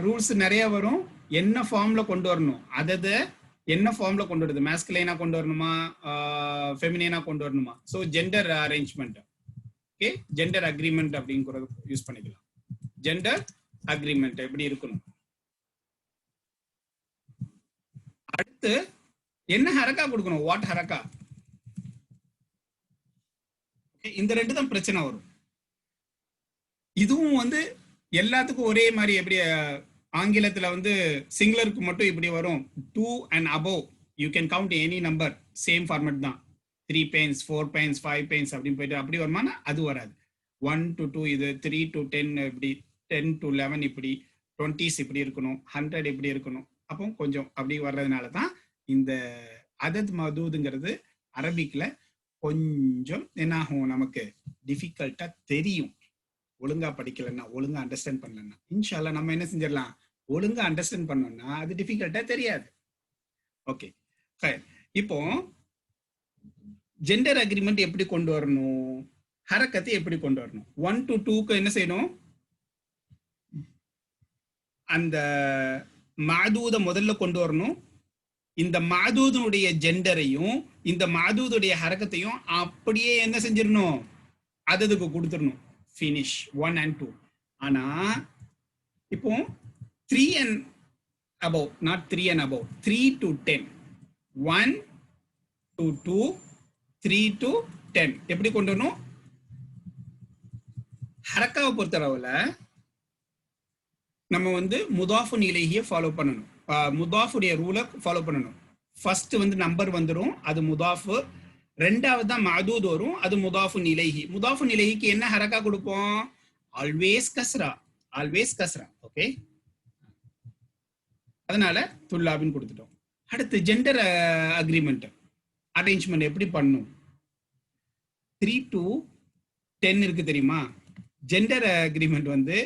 ரூல்ஸ் நிறைய வரும், என்ன ஃபார்ம்ல கொண்டு வரணும், அதது என்ன ஃபார்ம்ல கொண்டு வருது, மேஸ்குலைனா கொண்டு வரணுமா, ஃபெமினைனா கொண்டு வரணுமா. So gender arrangement. Okay, gender agreement அப்படிங்கிறது யூஸ் பண்ணிக்கலாம். ஜெண்டர் அக்ரிமெண்ட் எப்படி இருக்கணும். அடுத்து என்ன ஹரக்கா கொடுக்கணும், வாட் ஹரக்கா. இந்த 2 தான் பிரச்சனை வரும். இதுவும் வந்து எல்லாத்துக்கும் ஒரே மாதிரி எப்படி ஆங்கிலத்துல வந்து சிங்குலருக்கு மட்டும் இப்படி வரும் 2 and above you can count any number, same format தான். 3 pens 4 pens 5 pens அப்படின்னு போயிட்டு அப்படி வருமானா அது வராது. 1 to 2 இது, 3 to 10 இப்படி, 10 to 11 இப்படி, 20s இப்படி இருக்கணும், 100 இப்படி இருக்கணும். அப்போ கொஞ்சம் அப்படி வர்றதுனால தான் இந்த அதத் மதூதுங்கிறது அரபிக்ல கொஞ்சம் என்ன ஆகும், நமக்கு டிஃபிகல்ட்டா தெரியும். ஒழுங்கா படிக்கலன்னா, ஒழுங்கா அண்டர்ஸ்டாண்ட் பண்ணலன்னா. இன்ஷால்லா நம்ம என்ன செஞ்சிடலாம், ஒழுங்கா அண்டர்ஸ்டாண்ட் பண்ணோம்னா அது டிஃபிகல்ட்டா தெரியாது. ஓகே, இப்போ ஜெண்டர் அக்ரிமெண்ட் எப்படி கொண்டு வரணும், ஹரக்கத்தை எப்படி கொண்டு வரணும். 1 to 2க்கு என்ன செய்யணும், அந்த மாதூத முதல்ல கொண்டு வரணும். இந்த மாதூதனுடைய ஜெண்டரையும் இந்த மாதூதுடைய ஹரக்கத்தையும் அப்படியே என்ன செஞ்சிடணும், அதுக்கு கொடுத்துடணும். finish 1 and 2. ஆனா இப்போ 3 and above, not 3 and above, 3 to 10, 1 to 2, 3 to 10 எப்படி கொண்டு வரணும். ஹரக்காவை பொறுத்தளவுல நம்ம வந்து முதாஃபுன் இலைஹியை ஃபாலோ பண்ணணும், முதாஃபுடைய ரூலை ஃபாலோ பண்ணணும். ஃபர்ஸ்ட் வந்து நம்பர் வந்துடும், அது முதாஃபு. ரெண்டாவது தான் மாதூத் வரும், அது முதாஃபுன் இலைஹி. முதாஃபுன் இலைஹிக்கு என்ன ஹரக்கா கொடுப்போம், ஆல்வேஸ் கஸ்ரா, ஆல்வேஸ் கஸ்ரா. ஓகே, அதனால துல்லாபின் கொடுத்துட்டோம். அடுத்து ஜெண்டர் அக்ரிமெண்ட் அரேஞ்ச்மெண்ட் எப்படி பண்ணும். 3 to 10 இருக்கு தெரியுமா. ஜெண்டர் அக்ரிமெண்ட் வந்து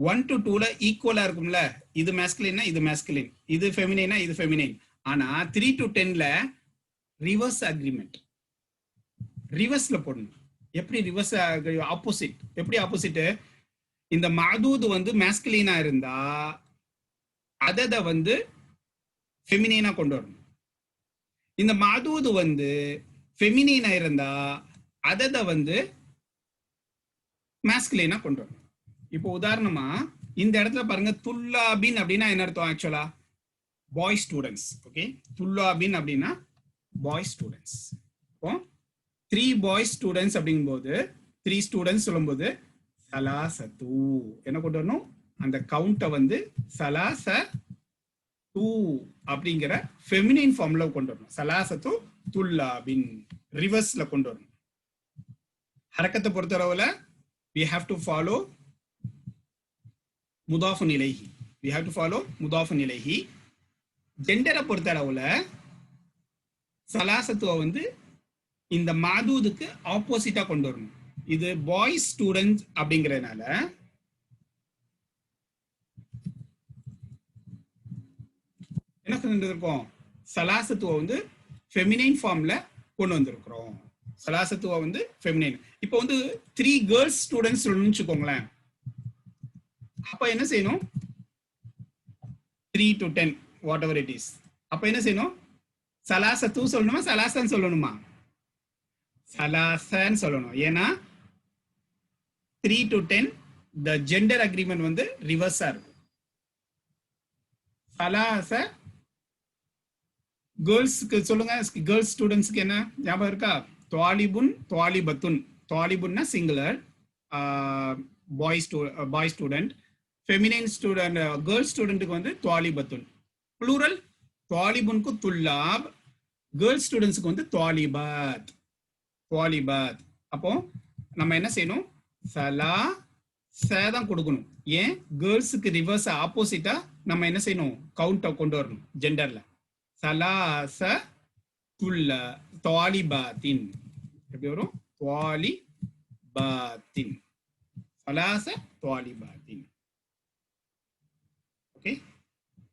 1 to 2ல ஈக்குவலா இருக்கும்ல, இது மேஸ்குலினா இது மேஸ்குலின், இது ஃபெமினைனா இது ஃபெமினைன். ஆனா 3 to 10ல ரிவர்ஸ் அக்ரிமெண்ட், ரிவர்ஸ்ல போடணும். எப்படி ரிவர்ஸ், ஆப்போசிட். எப்படி ஆப்போசிட், இந்த மாதூது வந்து மேஸ்குலினா இருந்தா அதை வந்து ஃபெமினைனா கொண்டு வரணும். இந்த மாதூது வந்து ஃபெமினைனா இருந்தா அதை வந்து மேஸ்குலினா கொண்டு வரணும். இப்போ உதாரணமா இந்த இடத்துல பாருங்க, துல்லாபின் அப்படின்னா என்ன அர்த்தம், ஆக்சுவலா பாய் ஸ்டூடெண்ட்ஸ். ஓகே, துல்லாபின் அப்படின்னா பாய் ஸ்டூடெண்ட்ஸ். இப்போ 3 பாய் ஸ்டூடெண்ட்ஸ் அப்படிங்கும்போது 3 ஸ்டூடெண்ட்ஸ் சொல்லும்போது சலாசத்து என்ன கொண்டு வரணும், அந்த கவுண்டை வந்து சலாசத்து அப்படிங்கிற ஃபெமினின் ஃபார்ம்ல கொண்டு வரணும். சலாசத்து துல்லாபின் ரிவர்ஸ்ல கொண்டு வரணும். ஹரக்கத்தை பொறுத்தளவுல we have to follow முதாஃபுன் இலைஹி, we have to follow முதாஃபுன் இலைஹி. ஜெண்டரை பொறுத்த அளவுல சலாசத்துவ வந்து இந்த மாதூதுக்கு ஆப்போசிட்டா கொண்டு வரணும். இது பாய்ஸ் ஸ்டூடெண்ட் அப்படிங்கறதுனால என்ன செஞ்சிருக்கோம், சலாசத்துவ வந்து ஃபெமினைன் ஃபார்ம்ல கொண்டு வந்திருக்கிறோம். சலாசத்துவ வந்து ஃபெமினைன். இப்போ வந்து 3 கேர்ள்ஸ் ஸ்டூடெண்ட்ஸ் வச்சுக்கோங்களேன். அப்ப என்ன செய்யணும், 3 to 10 what ever it is. அப்ப என்ன செய்யணும், சலாசத்து சொல்லணுமா சலாசன் சொல்லணுமா? சலாசன் சொல்லணும். ஏன்னா 3 to 10 the gender agreement வந்து ரிவர்ஸா இருக்கும். சலாச கேர்ள்ஸ்க்கு சொல்லுங்க, கேர்ள்ஸ் ஸ்டூடெண்ட்ஸ்க்கு என்ன ஞாபகம் இருக்கா? துவாலிபுன் துவாலிபத்துன். துவாலிபுன்னா சிங்குலர், பாய் ஸ்டூடெண்ட். ஃபெமினைன் ஸ்டூடெண்ட் கேர்ள்ஸ் ஸ்டூடெண்ட்டுக்கு வந்து துவாலிபத்துன். ப்ளூரல் துவாலிபுன்க்கு துல்லாப், கேர்ள்ஸ் ஸ்டூடெண்ட்ஸ்க்கு வந்து துவாலிபாத். துவாலிபாத். அப்போ நம்ம என்ன செய்யணும், சலா தான் கொடுக்கணும். ஏன், கேர்ள்ஸுக்கு ரிவர்ஸ் ஆப்போசிட்டா நம்ம என்ன செய்யணும், கவுண்ட கொண்டு வரணும் ஜெண்டர்ல. சலாச துல்ல துவாலிபாத்தின். எப்படி வரும், துவாலிபாத்தின். சலாச துவாலிபாத்தின். Okay,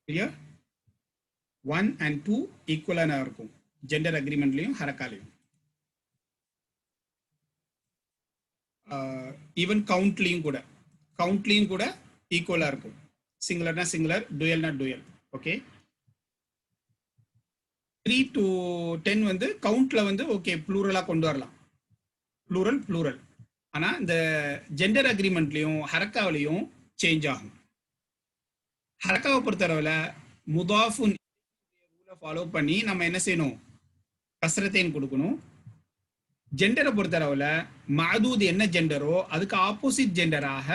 clear? 1 and 2 ஈக்குவலான இருக்கும் ஜெண்டர் அக்ரிமெண்ட்லயும் ஹரக்காலையும். ஈவன் கவுண்ட்லையும் கூட ஈக்குவலா இருக்கும். சிங்குலர்னா சிங்குலர், டுயல்னா டுயல். ஓகே, 3 to 10 வந்து கவுண்ட்ல வந்து ஓகே ப்ளூரலா கொண்டு வரலாம், ப்ளூரல். ஆனா இந்த ஜெண்டர் அக்ரிமெண்ட்லயும் ஹரக்காவிலையும் சேஞ்ச் ஆகும். ஹரக்காவை பொறுத்தளவுல முதாஃபுன் ஃபாலோ பண்ணி நம்ம என்ன செய்யணும், கஸ்ரத்தைன் கொடுக்கணும். ஜெண்டரை பொறுத்தளவுல மாதூத் என்ன ஜெண்டரோ அதுக்கு ஆப்போசிட் ஜெண்டராக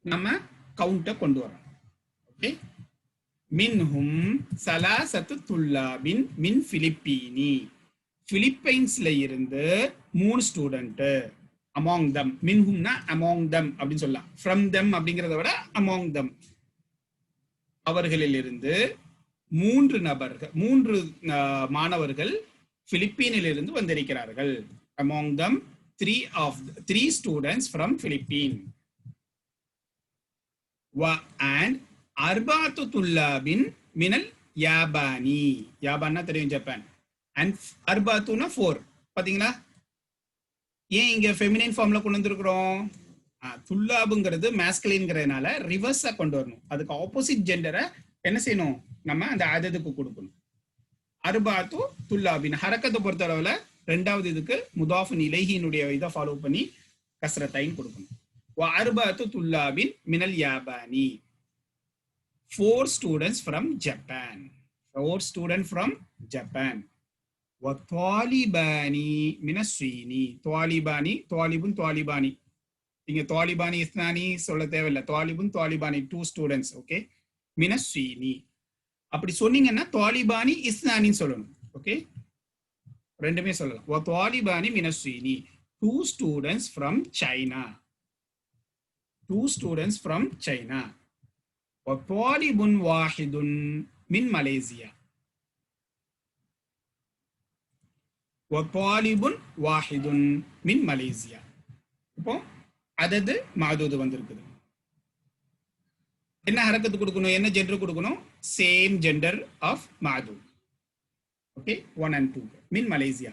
நம்ம கவுண்ட கொண்டு வரோம். ஓகே, மின்ஹும் சலாசத்து துல்லாபின் மின் பிலிப்பீனி. பிலிப்பைன்ஸ்ல இருந்து 3 ஸ்டூடெண்ட். அமாங் தம், மின்ஹும்னா அமாங் தம் அப்படின்னு சொல்லலாம். ஃப்ரம் தம் அப்படிங்கிறத விட அமாங் தம், அவர்களில் இருந்து 3 மாணவர்கள் பிலிப்பீனில் இருந்து வந்திருக்கிறார்கள். Among them 3 students from Philippines. And arba'atu tullabin minal yabani. யாபான்னா தெரியும், ஜப்பான். And arba'atuna 4. பாத்தீங்களா, ஏன் இங்க ஃபெமினைன் ஃபார்ம்ல கொண்டு வந்திருக்கிறோம்? துல்லாபுங்கிறது மேஸ்குலின்ங்கிறதுனால ரிவர்ஸா கொண்டு வரணும். அதுக்கு ஆப்போசிட் ஜெண்டரை என்ன செய்யணும், நம்ம அந்த அததுக்கு கொடுக்கணும். அர்பாத்து துல்லாபின். ஹரக்கத்தை பொறுத்தளவுல ரெண்டாவது இதுக்கு முதாஃபின் இலைஹினுடைய இதை ஃபாலோ பண்ணி கஸ்ரத்தைன் கொடுக்கணும். அர்பாத்து துல்லாபின் மினல் யாபானி. 4 students from Japan. 4 students from Japan. وطالباني من الصين. طالباني طالبun طالباني. இங்க طالباني இஸ்னானி சொல்ல தேவையில்லை. طالبun طالباني 2 students. ஓகே, من الصين. அப்படி சொன்னீங்கன்னா طالباني இஸ்னானின்னு சொல்லணும். ஓகே, ரெண்டுமே சொல்லலாம். وطالباني من الصين. 2 students from China. 2 students from China. وطالب واحد من ماليزيا. وطالب واحد من ماليزيا. இப்போ அதது மாதூது வந்திருக்குது. என்ன ஹரக்கத்து கொடுக்கணும், என்ன ஜெண்டர் கொடுக்கணும்? சேம் ஜெண்டர் ஆஃப் மாதூத். Okay, 1 and 2 min Malaysia.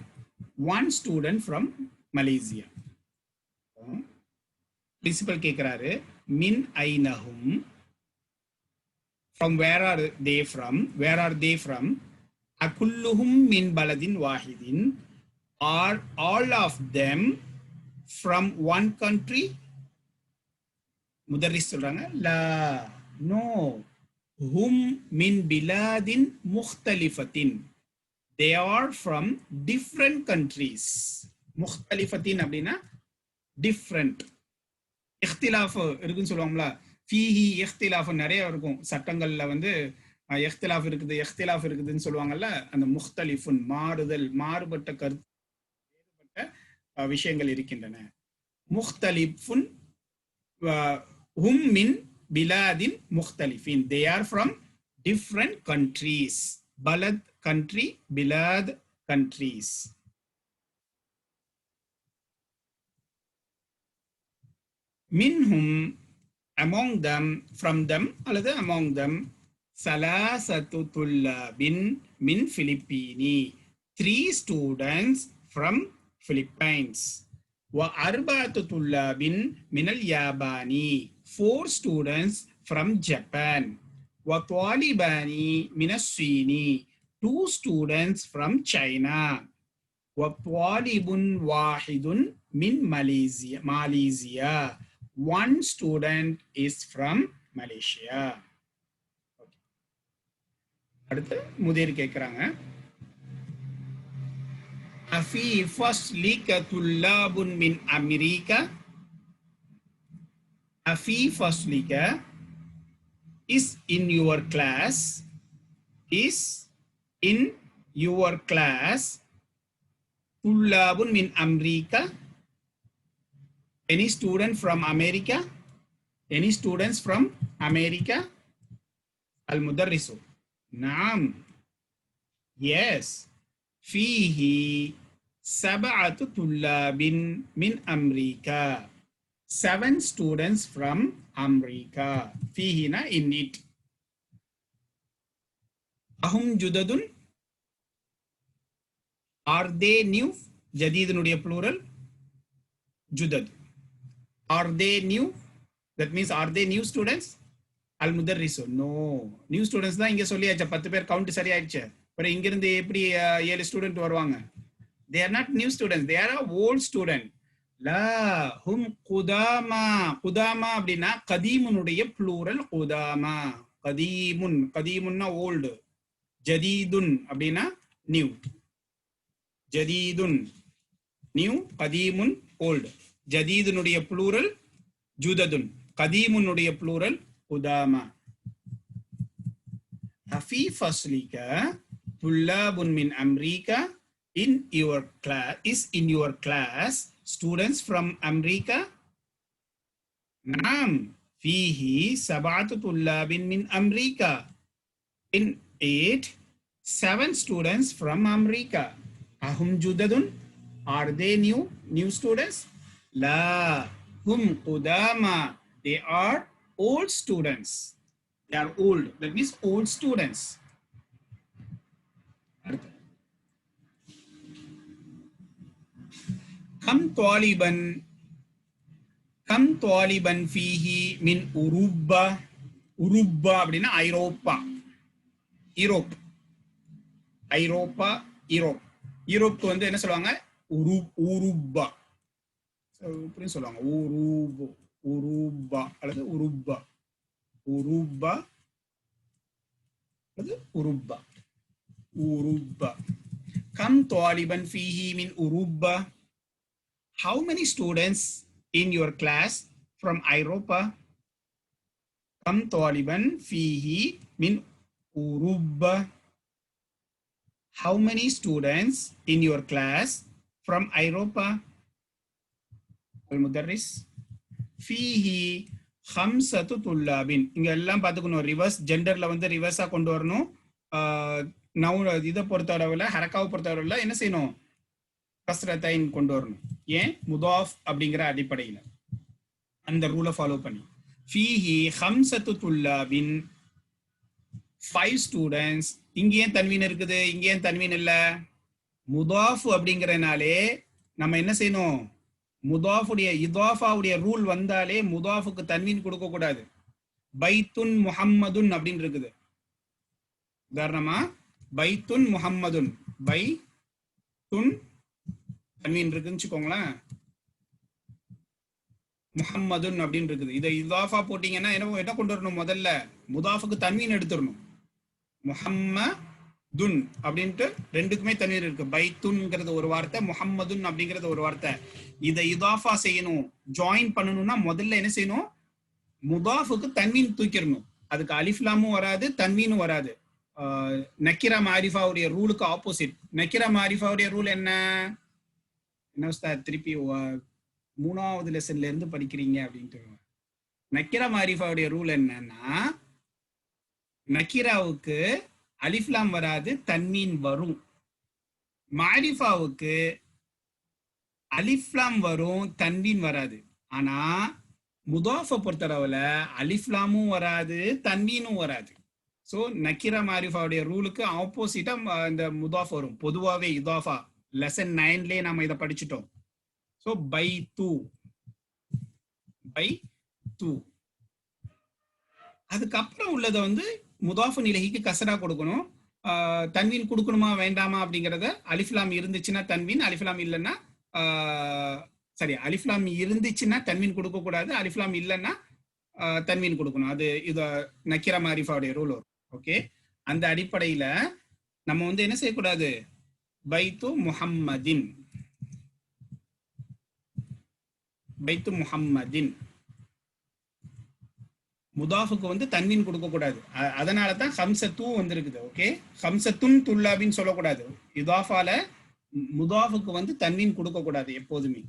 1 student from Malaysia. Principal கேட்கிறாரு, மின் ஐனஹும், from where are they from? Where are they from? அகுல்லுஹும் மின் பலதின் வாஹிதின். Are all of them from one country? முதர்ரிஸ் சொல்றாங்க, லா, நோ. ஹும் மின் பிலாதின் முக்தலிஃபத்தின். They are from different countries. முக்தலிஃபத்தின் அப்படின்னா different. இஹ்திலாஃப் இருக்குன்னு சொல்லுவாங்களா, ஃபீஹி இஹ்திலாஃப் நிறைய இருக்கும். சட்டங்கள்ல வந்து இஹ்திலாஃப் இருக்குதுன்னு சொல்லுவாங்கல்ல. அந்த முக்தலிஃபுன் மாறுதல், மாறுபட்ட கருத்து, வேறுபட்ட விஷயங்கள் இருக்கின்றன. முக்தலிஃபுன் ஹும் மின் பிலாதின் முக்தலிஃபின். They are from different countries. பலத் country, bilad countries. Minhum, among them, from them, அல்லது among them, salasatu tullabin min Philippini, 3 students from Philippines. Wa arba'atu tullabin min al-Yabani, 4 students from Japan. Wa talibani min as-Sini, 2 students from China. Wa talibun wahidun min Malaysia. 1 student is from Malaysia. அடுத்து முதீர் கேக்குறாங்க, அஃபி ஃபஸ்லிக துல்லாபுன் மின் America. அஃபி ஃபஸ்லிக is in your class, is in your class, tullabun min America, any student from America, any students from America. Al-Mudarrisu, naam, yes, fihi sab'atu tullabin min America, 7 students from America. Fihi na in it. Ahum judadun, are they new? Jadidnuடைய plural judad. Are they new? That means are they new students? Al-Mudarrisu, no. New students தான் இங்க சொல்லியாச்சு, 10 பேர் count சரியாயிடுச்சு. அப்புறம் இங்க இருந்து எப்படி 7 student வருவாங்க? They are not new students, they are old student. லா ஹும் குதாமா. குதாமா அப்படின்னா கதீமுனுடைய plural குதாமா. கதீமுன், கதீமுன்னா ஓல்டு. ஜதீதுன் அப்படின்னா நியூ. ஜதீதுன் நியூ, கதீமுன் ஓல்டு. ஜதீதுனுடைய plural ஜுததுன், கதீமுனுடைய plural குதாமா. அஃபி ஃபஸ்லிக துல்லாபுன் மின் America, in your class, is in your class students from America. Naam, fihi sab'atu tullabin min America, in it 7 students from America. Ahum judadun, are they new students? La hum qudama, they are old students. They are old, that means old students. Kam taliban fihi min Uruba. Uruba அப்படின்னா ஐரோப்பா. Europe, ஐரோப்பா, Europe. யூரோப்க்கு வந்து என்ன சொல்லுவாங்க? உருபா அப்படின்னு சொல்லுவாங்க. உருபா அல்லது உருபா. உருபா அல்லது உருபா. உருபா. கம் taliban fihi min Uruba. How many students in your class from Europa? Kam taliban fihi min Uruba. How many students in your class from Europa? Al-Mudarris, fihi khamsatu tullabin. இங்க எல்லாம் பார்த்துக்கணும், ரிவர்ஸ் ஜெண்டர்ல வந்து ரிவர்ஸா கொண்டு வரணும். நவுன் இதை பொறுத்தவரையில், ஹரக்காவை பொறுத்தவரையில் என்ன செய்யணும்? கஸ்ரத்தைன் கொண்டு வரணும். ஏன்? முதாஃப் அப்படிங்கிற அடிப்படையில் அந்த ரூலை ஃபாலோ பண்ணி. ஃபீஹி ஹம்சத்து துல்லாபின், 5 ஸ்டூடெண்ட்ஸ். இங்க ஏன் தன்வீன் இருக்குது? இங்க ஏன் தன்வீன் இல்ல? முதாஃப் அப்படிங்கிறனாலே நம்ம என்ன செய்யணும்? முதாஃபுடைய இதாஃபாவுடைய ரூல் வந்தாலே முதாஃபுக்கு தன்வீன் கொடுக்க கூடாது. பைத்துன் முஹம்மதுன் அப்படின்னு இருக்குது. உதாரணமா பைத்துன் முஹம்மதுன், பைத்துன் தன்வீன் இருக்குன்னு வச்சுக்கோங்களேன், முஹம்மதுன் அப்படின்னு இருக்குது. இதை இதாஃபா போட்டீங்கன்னா என்ன கொண்டு வரணும்? முதல்ல முதாஃபுக்கு தன்வீன் எடுத்துடணும். முஹம்மதுன் அப்படின்ட்டு ரெண்டுக்குமே தன்வீன் இருக்கு. பைத்துன்ங்கிறது ஒரு வார்த்தை, முஹம்மதுன் அப்படிங்கிறது ஒரு வார்த்தை. இதை இதாஃபா செய்யணும், ஜாயின் பண்ணணும்னா முதல்ல என்ன செய்யணும்? முதாஃபுக்கு தன்வீன் தூக்கிடணும். அதுக்கு அலிஃப்லாமும் வராது, தன்வீனும் வராது. நக்கிரா மாரிஃபாவுடைய ரூலுக்கு ஆப்போசிட். நக்கிரா மாரிஃபாவுடைய ரூல் என்ன? திருப்பி 3வது லெசன்ல இருந்து படிக்கிறீங்க அப்படின்ட்டு. நக்கிரா மாரிஃபாவுடைய ரூல் என்னன்னா, நக்கிராவுக்கு அலிஃப்லாம் வராது, தன்வீன் வரும். மாரிஃபாவுக்கு அலிஃப்லாம் வரும், தன்வீன் வராது. ஆனா முதாஃபை பொறுத்தளவுல அலிஃப்லாமும் வராது, தன்வீனும் வராது. ஸோ நக்கிரா மாரிஃபாவுடைய ரூலுக்கு ஆப்போசிட்டா இந்த முதாஃப் வரும். பொதுவாகவே இதாஃபா லெசன் 9லேயே நம்ம இதை படிச்சுட்டோம். ஸோ பை டூ அதுக்கப்புறம் உள்ளதை வந்து முதாஃபு நிலைக்கு கசரா கொடுக்கணும். தன்வீன் கொடுக்கணுமா வேண்டாமா அப்படிங்கிறத, அலிஃப்லாம் இருந்துச்சுன்னா தன்வீன், அலிஃப்லாம் இல்லைன்னா சரி, அலிஃப்லாம் இருந்துச்சுன்னா தன்வீன் கொடுக்க கூடாது, அலிஃப்லாம் இல்லைன்னா தன்வீன் கொடுக்கணும். அது இது நக்கிரா மாரிஃபாவுடைய ரூல் வரும். ஓகே, அந்த அடிப்படையில நம்ம வந்து என்ன செய்யக்கூடாது, பைத்து முஹம்மதின் முதாஃபுக்கு வந்து தன்வீன் கொடுக்க கூடாது. அதனால தான் ஹம்சத்து வந்திருக்குது. ஓகே, ஹம்சத்துன் துல்லாபின்னு சொல்லக்கூடாது. இதாஃபால முதாஃபுக்கு வந்து தன்வீன் கொடுக்க கூடாது எப்போதுமே.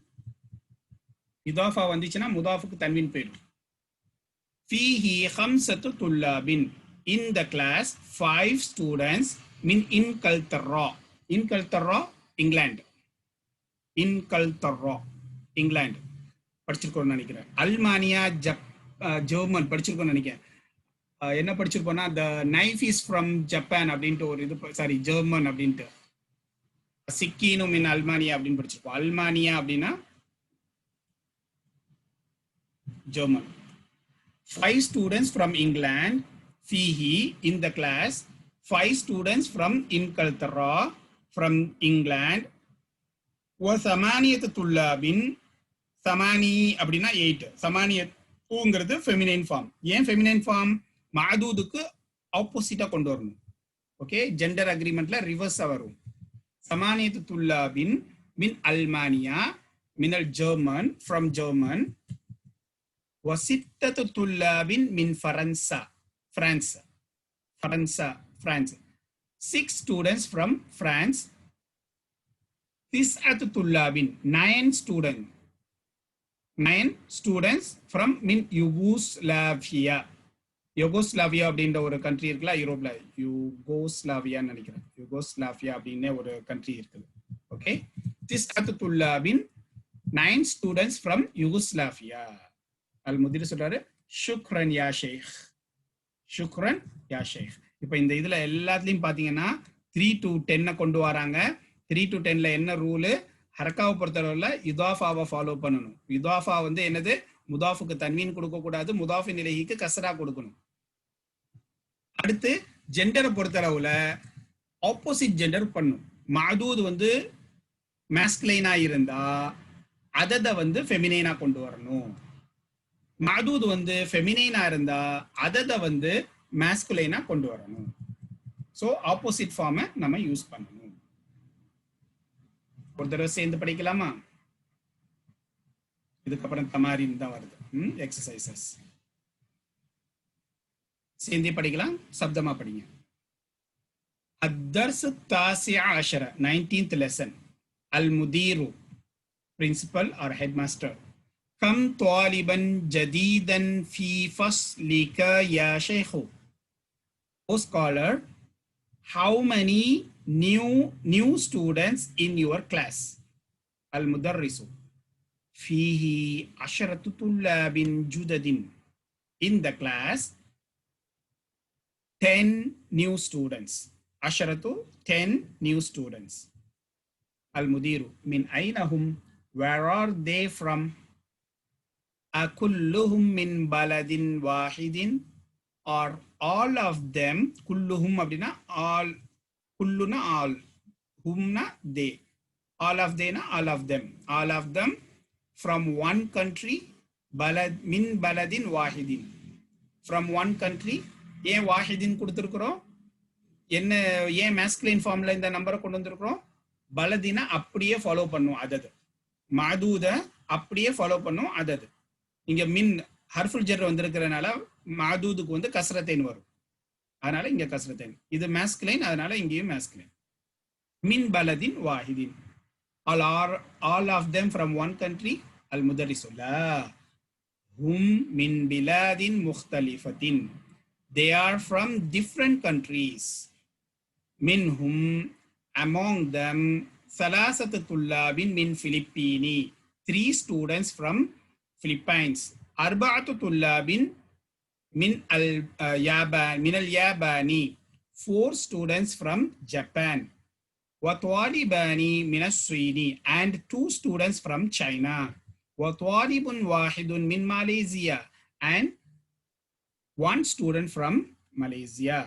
இதாஃபா வந்துச்சுன்னா முதாஃபுக்கு தன்வீன் போயிடும். ஃபீஹி ஹம்சத்து துல்லாபின், in the class 5 students min Inkaltara. England. England படிச்சிருக்கோம்னு நினைக்கிறேன். அல்மானியா, ஜெர்மன் படிச்சிருக்கோம்னு நினைக்கிறேன். என்ன படிச்சிருப்போம்னா the knife is from Japan அப்படின்ட்டு ஒரு இது, சாரி ஜெர்மன் அப்படின்ட்டு. சிக்கீனும் மின் அல்மானியா அப்படின்னு படிச்சிருப்போம். அல்மானியா அப்படின்னா German. 5 students from England. Fihi, in the class 5 students from Inkaltara from England. wa samaniyat tullabin, samani அப்படின்னா 8. சமானியத்துங்கிறது ஃபெமினைன் ஃபார்ம். ஏன் ஃபெமினைன் ஃபார்ம்? மஅதூதுக்கு ஆப்போசிட்டா கொண்டு வரணும். ஓகே, ஜெண்டர் அக்ரிமெண்ட்ல ரிவர்ஸா வரும். சமானியத்து துல்லாபின் மின் அல்மானியா, மினல் ஜெர்மன், ஃப்ரம் ஜெர்மன். வசித்தத்து துல்லாபின் மின் ஃபரன்சா, France. 6 students from France. Tis'atu tullabin, 9 students from min Yugoslavia. Yugoslavia அப்படின்ற ஒரு கண்ட்ரி இருக்குல்ல யூரோப்ல, யுகோஸ்லாவியான்னு நினைக்கிறேன். யுகோஸ்லாவியா அப்படின்னு ஒரு கண்ட்ரி இருக்குது. ஓகே, திஸ்அத்து துல்லாபின் 9 students from யுகோஸ்லாவியா. அல் முதிர் சொல்றாரு, ஷுக்ரன் யா ஷேக், ஷுக்ரன் யா ஷேக். இப்போ இந்த இதுல எல்லாத்துலயும் பாத்தீங்கன்னா 3 to 10 கொண்டு வராங்க. 3 to 10ல என்ன ரூலு? ஹரக்காவை பொறுத்தளவுல இதாஃபாவை ஃபாலோ பண்ணணும். இதாஃபா வந்து என்னது? முதாஃபுக்கு தன்வீன் கொடுக்க கூடாது, முதாஃபு நிலைக்கு கசரா கொடுக்கணும். அடுத்து ஜெண்டரை பொறுத்தளவுல ஆப்போசிட் ஜெண்டர் பண்ணும். மஅதூத் வந்து மாஸ்குலைனா இருந்தா அதத வந்து ஃபெமினைனா கொண்டு வரணும். மஅதூத் வந்து ஃபெமினைனா இருந்தா அதத வந்து மாஸ்குலைனா கொண்டு வரணும். ஸோ ஆப்போசிட் ஃபார்மை நம்ம யூஸ் பண்ணணும். ஒரு தடவை சேர்ந்து படிக்கலாமா? இதுக்கப்புறம் தமாரின் தான் வருது, எக்ஸசைசஸ். சேர்ந்தே படிக்கலாம், சப்தமா படிங்க. الدرس التاسع عشر 19th lesson. المدير principal or headmaster. كم طالبا جديدا في فصلك يا شيخ? O scholar, how many new students in your class? المدرس فيه 10 طلاب جدد. In the class 10 new students. 10 new students. المدير من أين هم? Where are they from? أكلهم من بلد واحد? Or all of them? كلهم அப்படின்னா all, كلنا all, humna they, all of they na all of them, all of them from one country. balad min baladin wahidin, from one country. ஏன் வாஹிதின் கொடுத்துருக்குறோம்? என்ன ஏன் masculine ஃபார்ம்ல இந்த நம்பரை கொண்டு வந்திருக்கிறோம்? பலதினா அப்படியே ஃபாலோ பண்ணும் அதது, மஅதூத அப்படியே ஃபாலோ பண்ணும் அதது. இங்க மின் ஹர்ஃபுல் ஜர் வந்திருக்கிறதுனால மஅதூதுக்கு வந்து கஸ்ரத்தைன் வரும், அதனால இங்க கஸ்ரத்தைன். இது மாஸ்குலைன், அதனால இங்கேயும் மாஸ்குலைன். மின் பலதின் வாஹிதின், all of them from one country. அல் முதரிசு லா, ஹும் மின் பிலாதின் முக்தலிஃபத்தின், they are from different countries. Minhum among them ثلاثة طلاب من فلبيني 3 students from Philippines أربعة طلاب من اليابان 4 students from Japan وطالبان من الصين and 2 students from China وطالب واحد من ماليزيا and 1 student from Malaysia.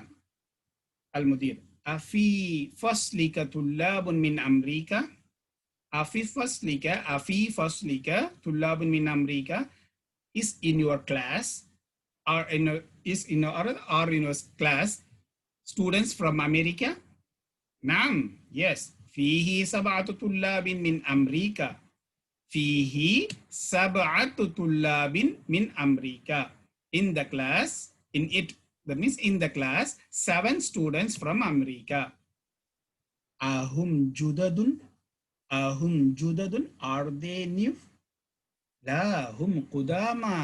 المدير أفي فصلك طلاب من أمريكا أفي فصلك طلاب من أمريكا is in your class or is in your class students from America. نعم yes فيه 7 طلاب من أمريكا فيه 7 طلاب من أمريكا in the class in it that means in the class 7 students from America. أهم جدد are they new لا هم قدامى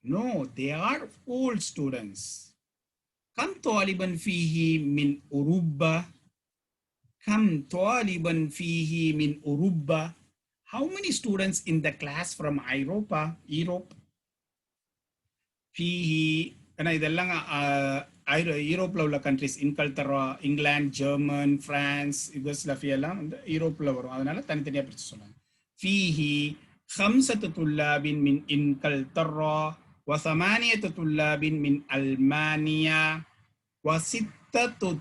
no they are old students. كم طالبا فيه من أوروبا كم طالبا فيه من أوروبا how many students in the class from Europe فيه ஏன்னா இதெல்லாம் யூரோப்பில் உள்ள countries இன்கல்தரா England German France Yugoslavia எல்லாம் வந்து யூரோப்பில் வரும் அதனால தனித்தனியாக பிரித்து சொன்னாங்க ஃபீஹி 5 طلاب من إنجلترا و8 طلاب من ألمانيا و6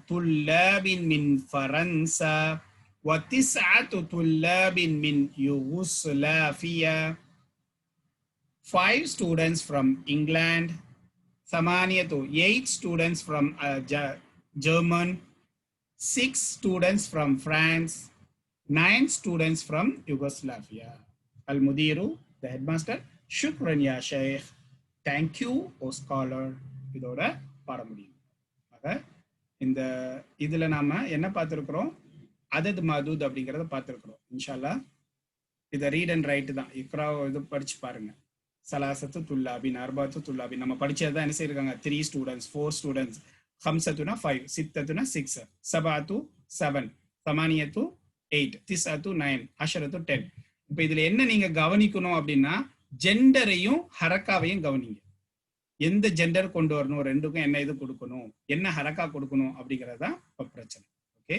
طلاب من فرنسا و9 طلاب من يوغوسلافيا 5 students from England 8 students from German 6 students from France 9 students from Yugoslavia. Al-Mudiru, the headmaster, shukran ya sheikh, thank you o scholar. இதோட பாட முடியும். ஆக இந்த இதுல நாம என்ன பார்த்திருக்கிறோம் அதத் மதூத் அப்படிங்கறத பார்த்திருக்கிறோம். இன்ஷாஅல்லாஹ் இத ரீட் அண்ட் ரைட் தான் இக்ரா இது படிச்சு பாருங்க. சலாசத்து துல்லாபின் அர்பாத்து துல்லாபின் நம்ம படிச்சது தான் என்ன செய்யிருக்காங்க 3 students 4 students ஹம்சத்துனா 5 சித்தத்துனா 6 சபாத்து 7 சமானியத்து 8 திசாத்து 9 அஷரத்து 10. இப்போ இதுல என்ன நீங்க கவனிக்கணும் அப்படின்னா ஜெண்டரையும் ஹரக்காவையும் கவனிங்க. எந்த ஜெண்டர் கொண்டு வரணும் ரெண்டுக்கும் என்ன இது கொடுக்கணும் என்ன ஹரக்கா கொடுக்கணும் அப்படிங்கிறது தான் இப்போ பிரச்சனை. ஓகே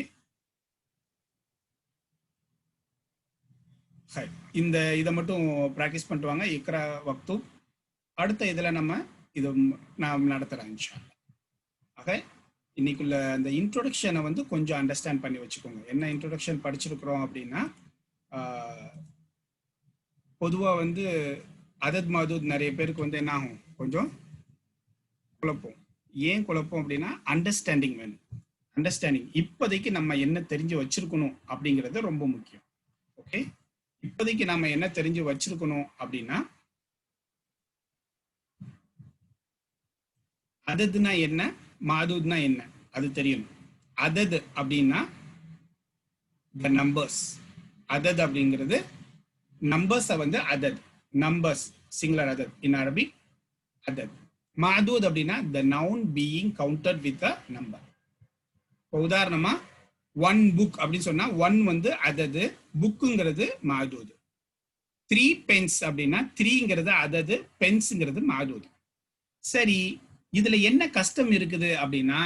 இந்த இதை மட்டும் ப்ராக்டிஸ் பண்ணிட்டு வாங்க இக்ரா வக்து. அடுத்த இதில் நம்ம இது நான் நடத்துகிறேன் இன்ஷா அல்லாஹ். ஆக இன்னைக்குள்ள அந்த இன்ட்ரோடக்ஷனை வந்து கொஞ்சம் அண்டர்ஸ்டாண்ட் பண்ணி வச்சுக்கோங்க. என்ன இன்ட்ரோடக்ஷன் படிச்சிருக்கிறோம் அப்படின்னா பொதுவாக வந்து அதத் மதூத் நிறைய பேருக்கு வந்து என்ன ஆகும் கொஞ்சம் குழப்பம். ஏன் குழப்பம் அப்படின்னா அண்டர்ஸ்டாண்டிங் வேணும். அண்டர்ஸ்டாண்டிங் இப்போதைக்கு நம்ம என்ன தெரிஞ்சு வச்சிருக்கணும் அப்படிங்கிறது ரொம்ப முக்கியம். ஓகே இப்போதைக்கு நாம என்ன தெரிஞ்சு வச்சிருக்கணும் அப்படின்னா அததுனா என்ன மாதூத்னா என்ன அது தெரியணும். அதது அப்படின்னா the numbers. அதது அப்படிங்கிறது நம்பர்ஸை வந்து அதத் நம்பர்ஸ் சிங்குலர் அதத் இன் அரபிக் அதத். மாதூத் அப்படின்னா the noun being counted with a number. இப்போ உதாரணமா 1 book அப்படின்னு சொன்னா 1 வந்து அதது புக்குங்கிறது மாதூது. 3 pens அப்படின்னா 3ங்கிறது அதது பென்ஸ்ங்கிறது மாதூது. சரி இதுல என்ன கஷ்டம் இருக்குது அப்படின்னா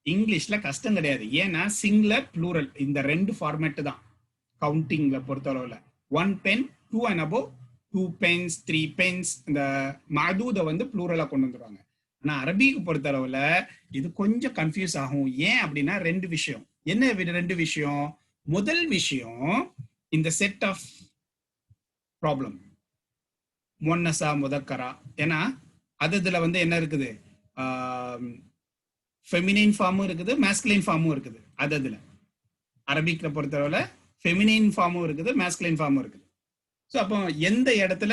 இங்கிலீஷ்ல கஷ்டம் கிடையாது. ஏன்னா சிங்குலர் ப்ளூரல் இந்த 2 ஃபார்மேட் தான் கவுண்டிங்ல பொறுத்தளவுல 1 pen 2 and above 2 pens 3 pens இந்த மாதூதை வந்து ப்ளூரலா கொண்டு வந்துருவாங்க. ஆனா அரபிக்கு பொறுத்தளவுல இது கொஞ்சம் கன்ஃபியூஸ் ஆகும். ஏன் அப்படின்னா 2 விஷயம். என்ன 2 விஷயம்? முதல் விஷயம் இந்த செட் ஆஃப் ப்ராப்ளம் முன்னசா முதக்கரா. ஏன்னா அதுல வந்து என்ன இருக்குது ஃபெமினைன் ஃபார்மும் இருக்குது மேஸ்குலைன் ஃபார்மும் இருக்குது. அதுல அரபிக்ல பொறுத்தளவுல ஃபெமினைன் ஃபார்மும் இருக்குது மேஸ்குலைன் ஃபார்மும் இருக்குது. ஸோ அப்போ எந்த இடத்துல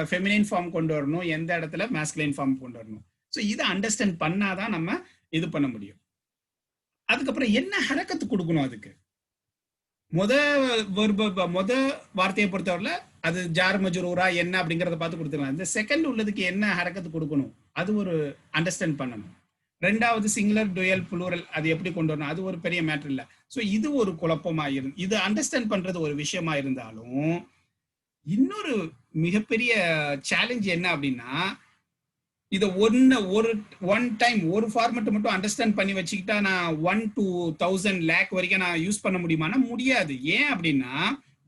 ஃபெமினைன் ஃபார்ம் கொண்டு வரணும் எந்த இடத்துல மேஸ்குலைன் ஃபார்ம் கொண்டு வரணும். ஸோ இதை அண்டர்ஸ்டாண்ட் பண்ணாதான் நம்ம இது பண்ண முடியும். அதுக்கப்புறம் என்ன ஹரக்கத்து கொடுக்கணும் அதுக்கு முத வார்த்தையை பொறுத்தவரையில அது ஜார் மஜ்ரூரா என்ன அப்படிங்கறத பார்த்து கொடுத்துக்கலாம். இந்த செகண்ட் உள்ளதுக்கு என்ன ஹரக்கத்து கொடுக்கணும் அது ஒரு அண்டர்ஸ்டாண்ட் பண்ணணும். ரெண்டாவது சிங்குலர் டுயல் புளூரல் அது எப்படி கொண்டு வரணும், அது ஒரு பெரிய மேட்டர் இல்லை. ஸோ இது ஒரு குழப்பமா இது அண்டர்ஸ்டாண்ட் பண்றது ஒரு விஷயமா இருந்தாலும் இன்னொரு மிகப்பெரிய சேலஞ்ச் என்ன அப்படின்னா, இதை ஒன் டைம் ஒரு ஃபார்மெட் மட்டும் அண்டர்ஸ்டாண்ட் பண்ணி வச்சுக்கிட்டா நான் 1 to 1000 lakh வரைக்கும் நான் யூஸ் பண்ண முடியுமானா முடியாது. ஏன் அப்படின்னா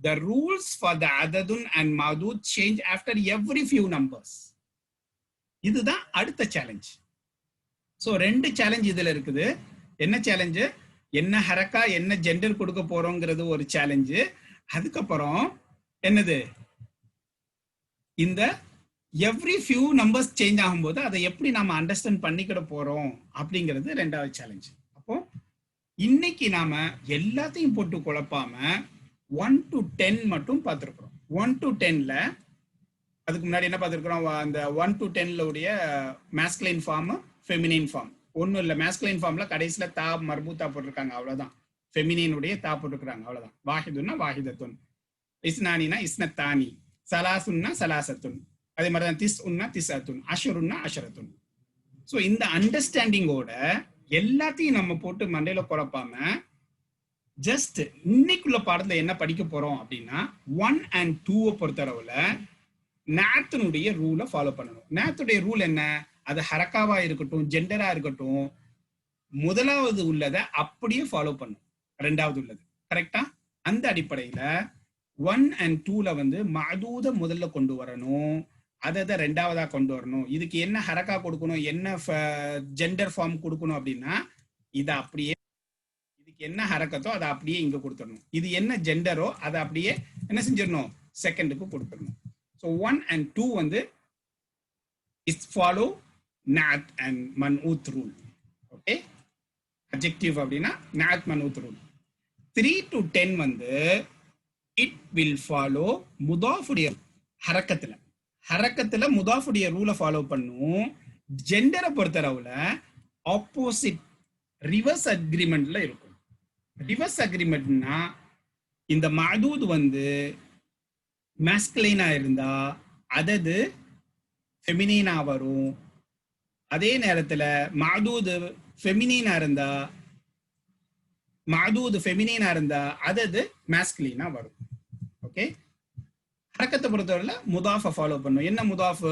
the rules for the adadun and madud change after every few numbers. இதுதான் அடுத்த சேலஞ்ச். ஸோ 2 சேலஞ்ச் இதுல இருக்குது. என்ன சேலஞ்சு, என்ன ஹரக்கா என்ன ஜெண்டர் கொடுக்க போறோங்கிறது ஒரு சேலஞ்சு. அதுக்கப்புறம் என்னது, இந்த எவ்ரி ஃபியூ நம்பர்ஸ் சேஞ்ச் ஆகும்போது அதை எப்படி நாம அண்டர்ஸ்டாண்ட் பண்ணிக்கிட போறோம் அப்படிங்கிறது 2வது சேலஞ்ச். அப்போ இன்னைக்கு நாம எல்லாத்தையும் போட்டு குழப்பாம 1 to 10 மட்டும் பார்த்துருக்கிறோம். 1 to 10ல அதுக்கு முன்னாடி என்ன பார்த்துருக்கிறோம், அந்த 1 to 10ல உடைய மேஸ்குலைன் ஃபார்ம் ஃபெமினைன் ஃபார்ம் ஒன்றும் இல்லை. மேஸ்குலைன் ஃபார்ம்ல கடைசியில தா மர்பூத்தா போட்டிருக்காங்க, அவ்வளவுதான். ஃபெமினைனுடைய தா போட்டிருக்கிறாங்க, அவ்வளவுதான். வாஹிதுன்னா வாஹிதத்துன், இஸ்னானினா இஸ்னத்தானி, சலாசுன்னா சலாசத்துன், அதே மாதிரி தான் திஸ் உன்னா திஸ்அத்துன், அஷருன்னா அஷரத்துன். ஸோ இந்த அண்டர்ஸ்டாண்டிங்கோட எல்லாத்தையும் நம்ம போட்டு மண்டையில குழப்பாம ஜஸ்ட் இன்னைக்குள்ள பாடத்துல என்ன படிக்க போறோம் அப்படின்னா 1 and 2 பொறுத்தளவுல நேத்தினுடைய ரூலை ஃபாலோ பண்ணணும். நேத்துடைய ரூல் என்ன, அது ஹரக்காவா இருக்கட்டும் ஜெண்டரா இருக்கட்டும், முதலாவது உள்ளதை அப்படியே ஃபாலோ பண்ணும், ரெண்டாவது உள்ளது கரெக்டா. அந்த அடிப்படையில 1 and 2ல வந்து மதூத முதல்ல கொண்டு வரணும், அதை ரெண்டாவதா கொண்டு வரணும். இதுக்கு என்ன ஹரக்கா கொடுக்கணும், என்ன ஜெண்டர் ஃபார்ம் கொடுக்கணும் அப்படின்னா இதை அப்படியே, இதுக்கு என்ன ஹரக்கத்தோ அதை அப்படியே இங்க கொடுத்துடணும். இது என்ன ஜெண்டரோ அதை அப்படியே என்ன செஞ்சிடணும், செகண்டுக்கு கொடுத்துடணும். ஸோ 1 and 2 வந்து இஸ் ஃபாலோ நாத் அண்ட் மன்ஊத் ரூல். ஓகே, அட்ஜெக்டிவ் அப்படின்னா நாத் மன்ஊத் ரூல். 3 to 10 வந்து இட் வில் ஃபாலோ முதாஃபுடைய ஹரக்கத்துல முதாஃபுடைய ரூலை ஃபாலோ பண்ணும். ஜெண்டரை பொறுத்தளவுல ஆப்போசிட் ரிவர்ஸ் அக்ரிமெண்ட்ல இருக்கும். ரிவர்ஸ் அக்ரிமெண்ட்னா இந்த மதூத் வந்து மேஸ்குலைனா இருந்தா அதது ஃபெமினைனா வரும், அதே நேரத்துல மதூத் ஃபெமினைனா இருந்தா அதது மேஸ்குலைனா வரும். ஓகே, ஹரக்கத்தை பொறுத்தவரையில முதாஃபை ஃபாலோ பண்ணும். என்ன முதாஃப்,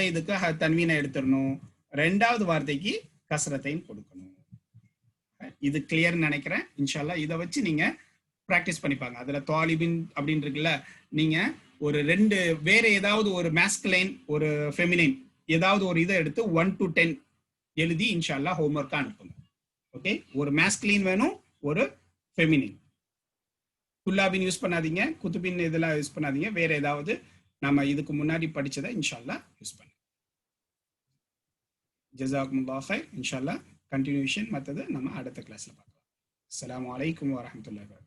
இதுக்கு தன்வீனை எடுத்துடணும், ரெண்டாவது வார்த்தைக்கு கசரத்தையும் கொடுக்கணும். இது கிளியர் நினைக்கிறேன். இன்ஷால்லா இதை வச்சு நீங்க பிராக்டிஸ் பண்ணிப்பாங்க. அதுல தாலிபின் அப்படின்னு இருக்குல்ல, நீங்க ஒரு 2 வேற ஏதாவது ஒரு மேஸ்குலைன் ஒரு ஃபெமினைன் ஏதாவது ஒரு இதை எடுத்து 1 to 10 எழுதி இன்ஷால்லா ஹோம்ஒர்க்கா அனுப்புங்க. ஓகே, ஒரு மேஸ்குலைன் வேணும், ஒரு ஃபெமினைன். துல்லாபின் யூஸ் பண்ணாதீங்க, குத்துபின் இதெல்லாம் யூஸ் பண்ணாதீங்க, வேற ஏதாவது நம்ம இதுக்கு முன்னாடி படிச்சதை இன்ஷால்லா யூஸ் பண்ணுங்க. ஜஸாக்குமுல்லாஹ் ஹைர். இன்ஷால்லா கண்டினியூஷன் மற்றது நம்ம அடுத்த கிளாஸ்ல பார்க்கலாம். அஸ்ஸலாமு அலைக்கும் வரஹ்மத்துல்லாஹி.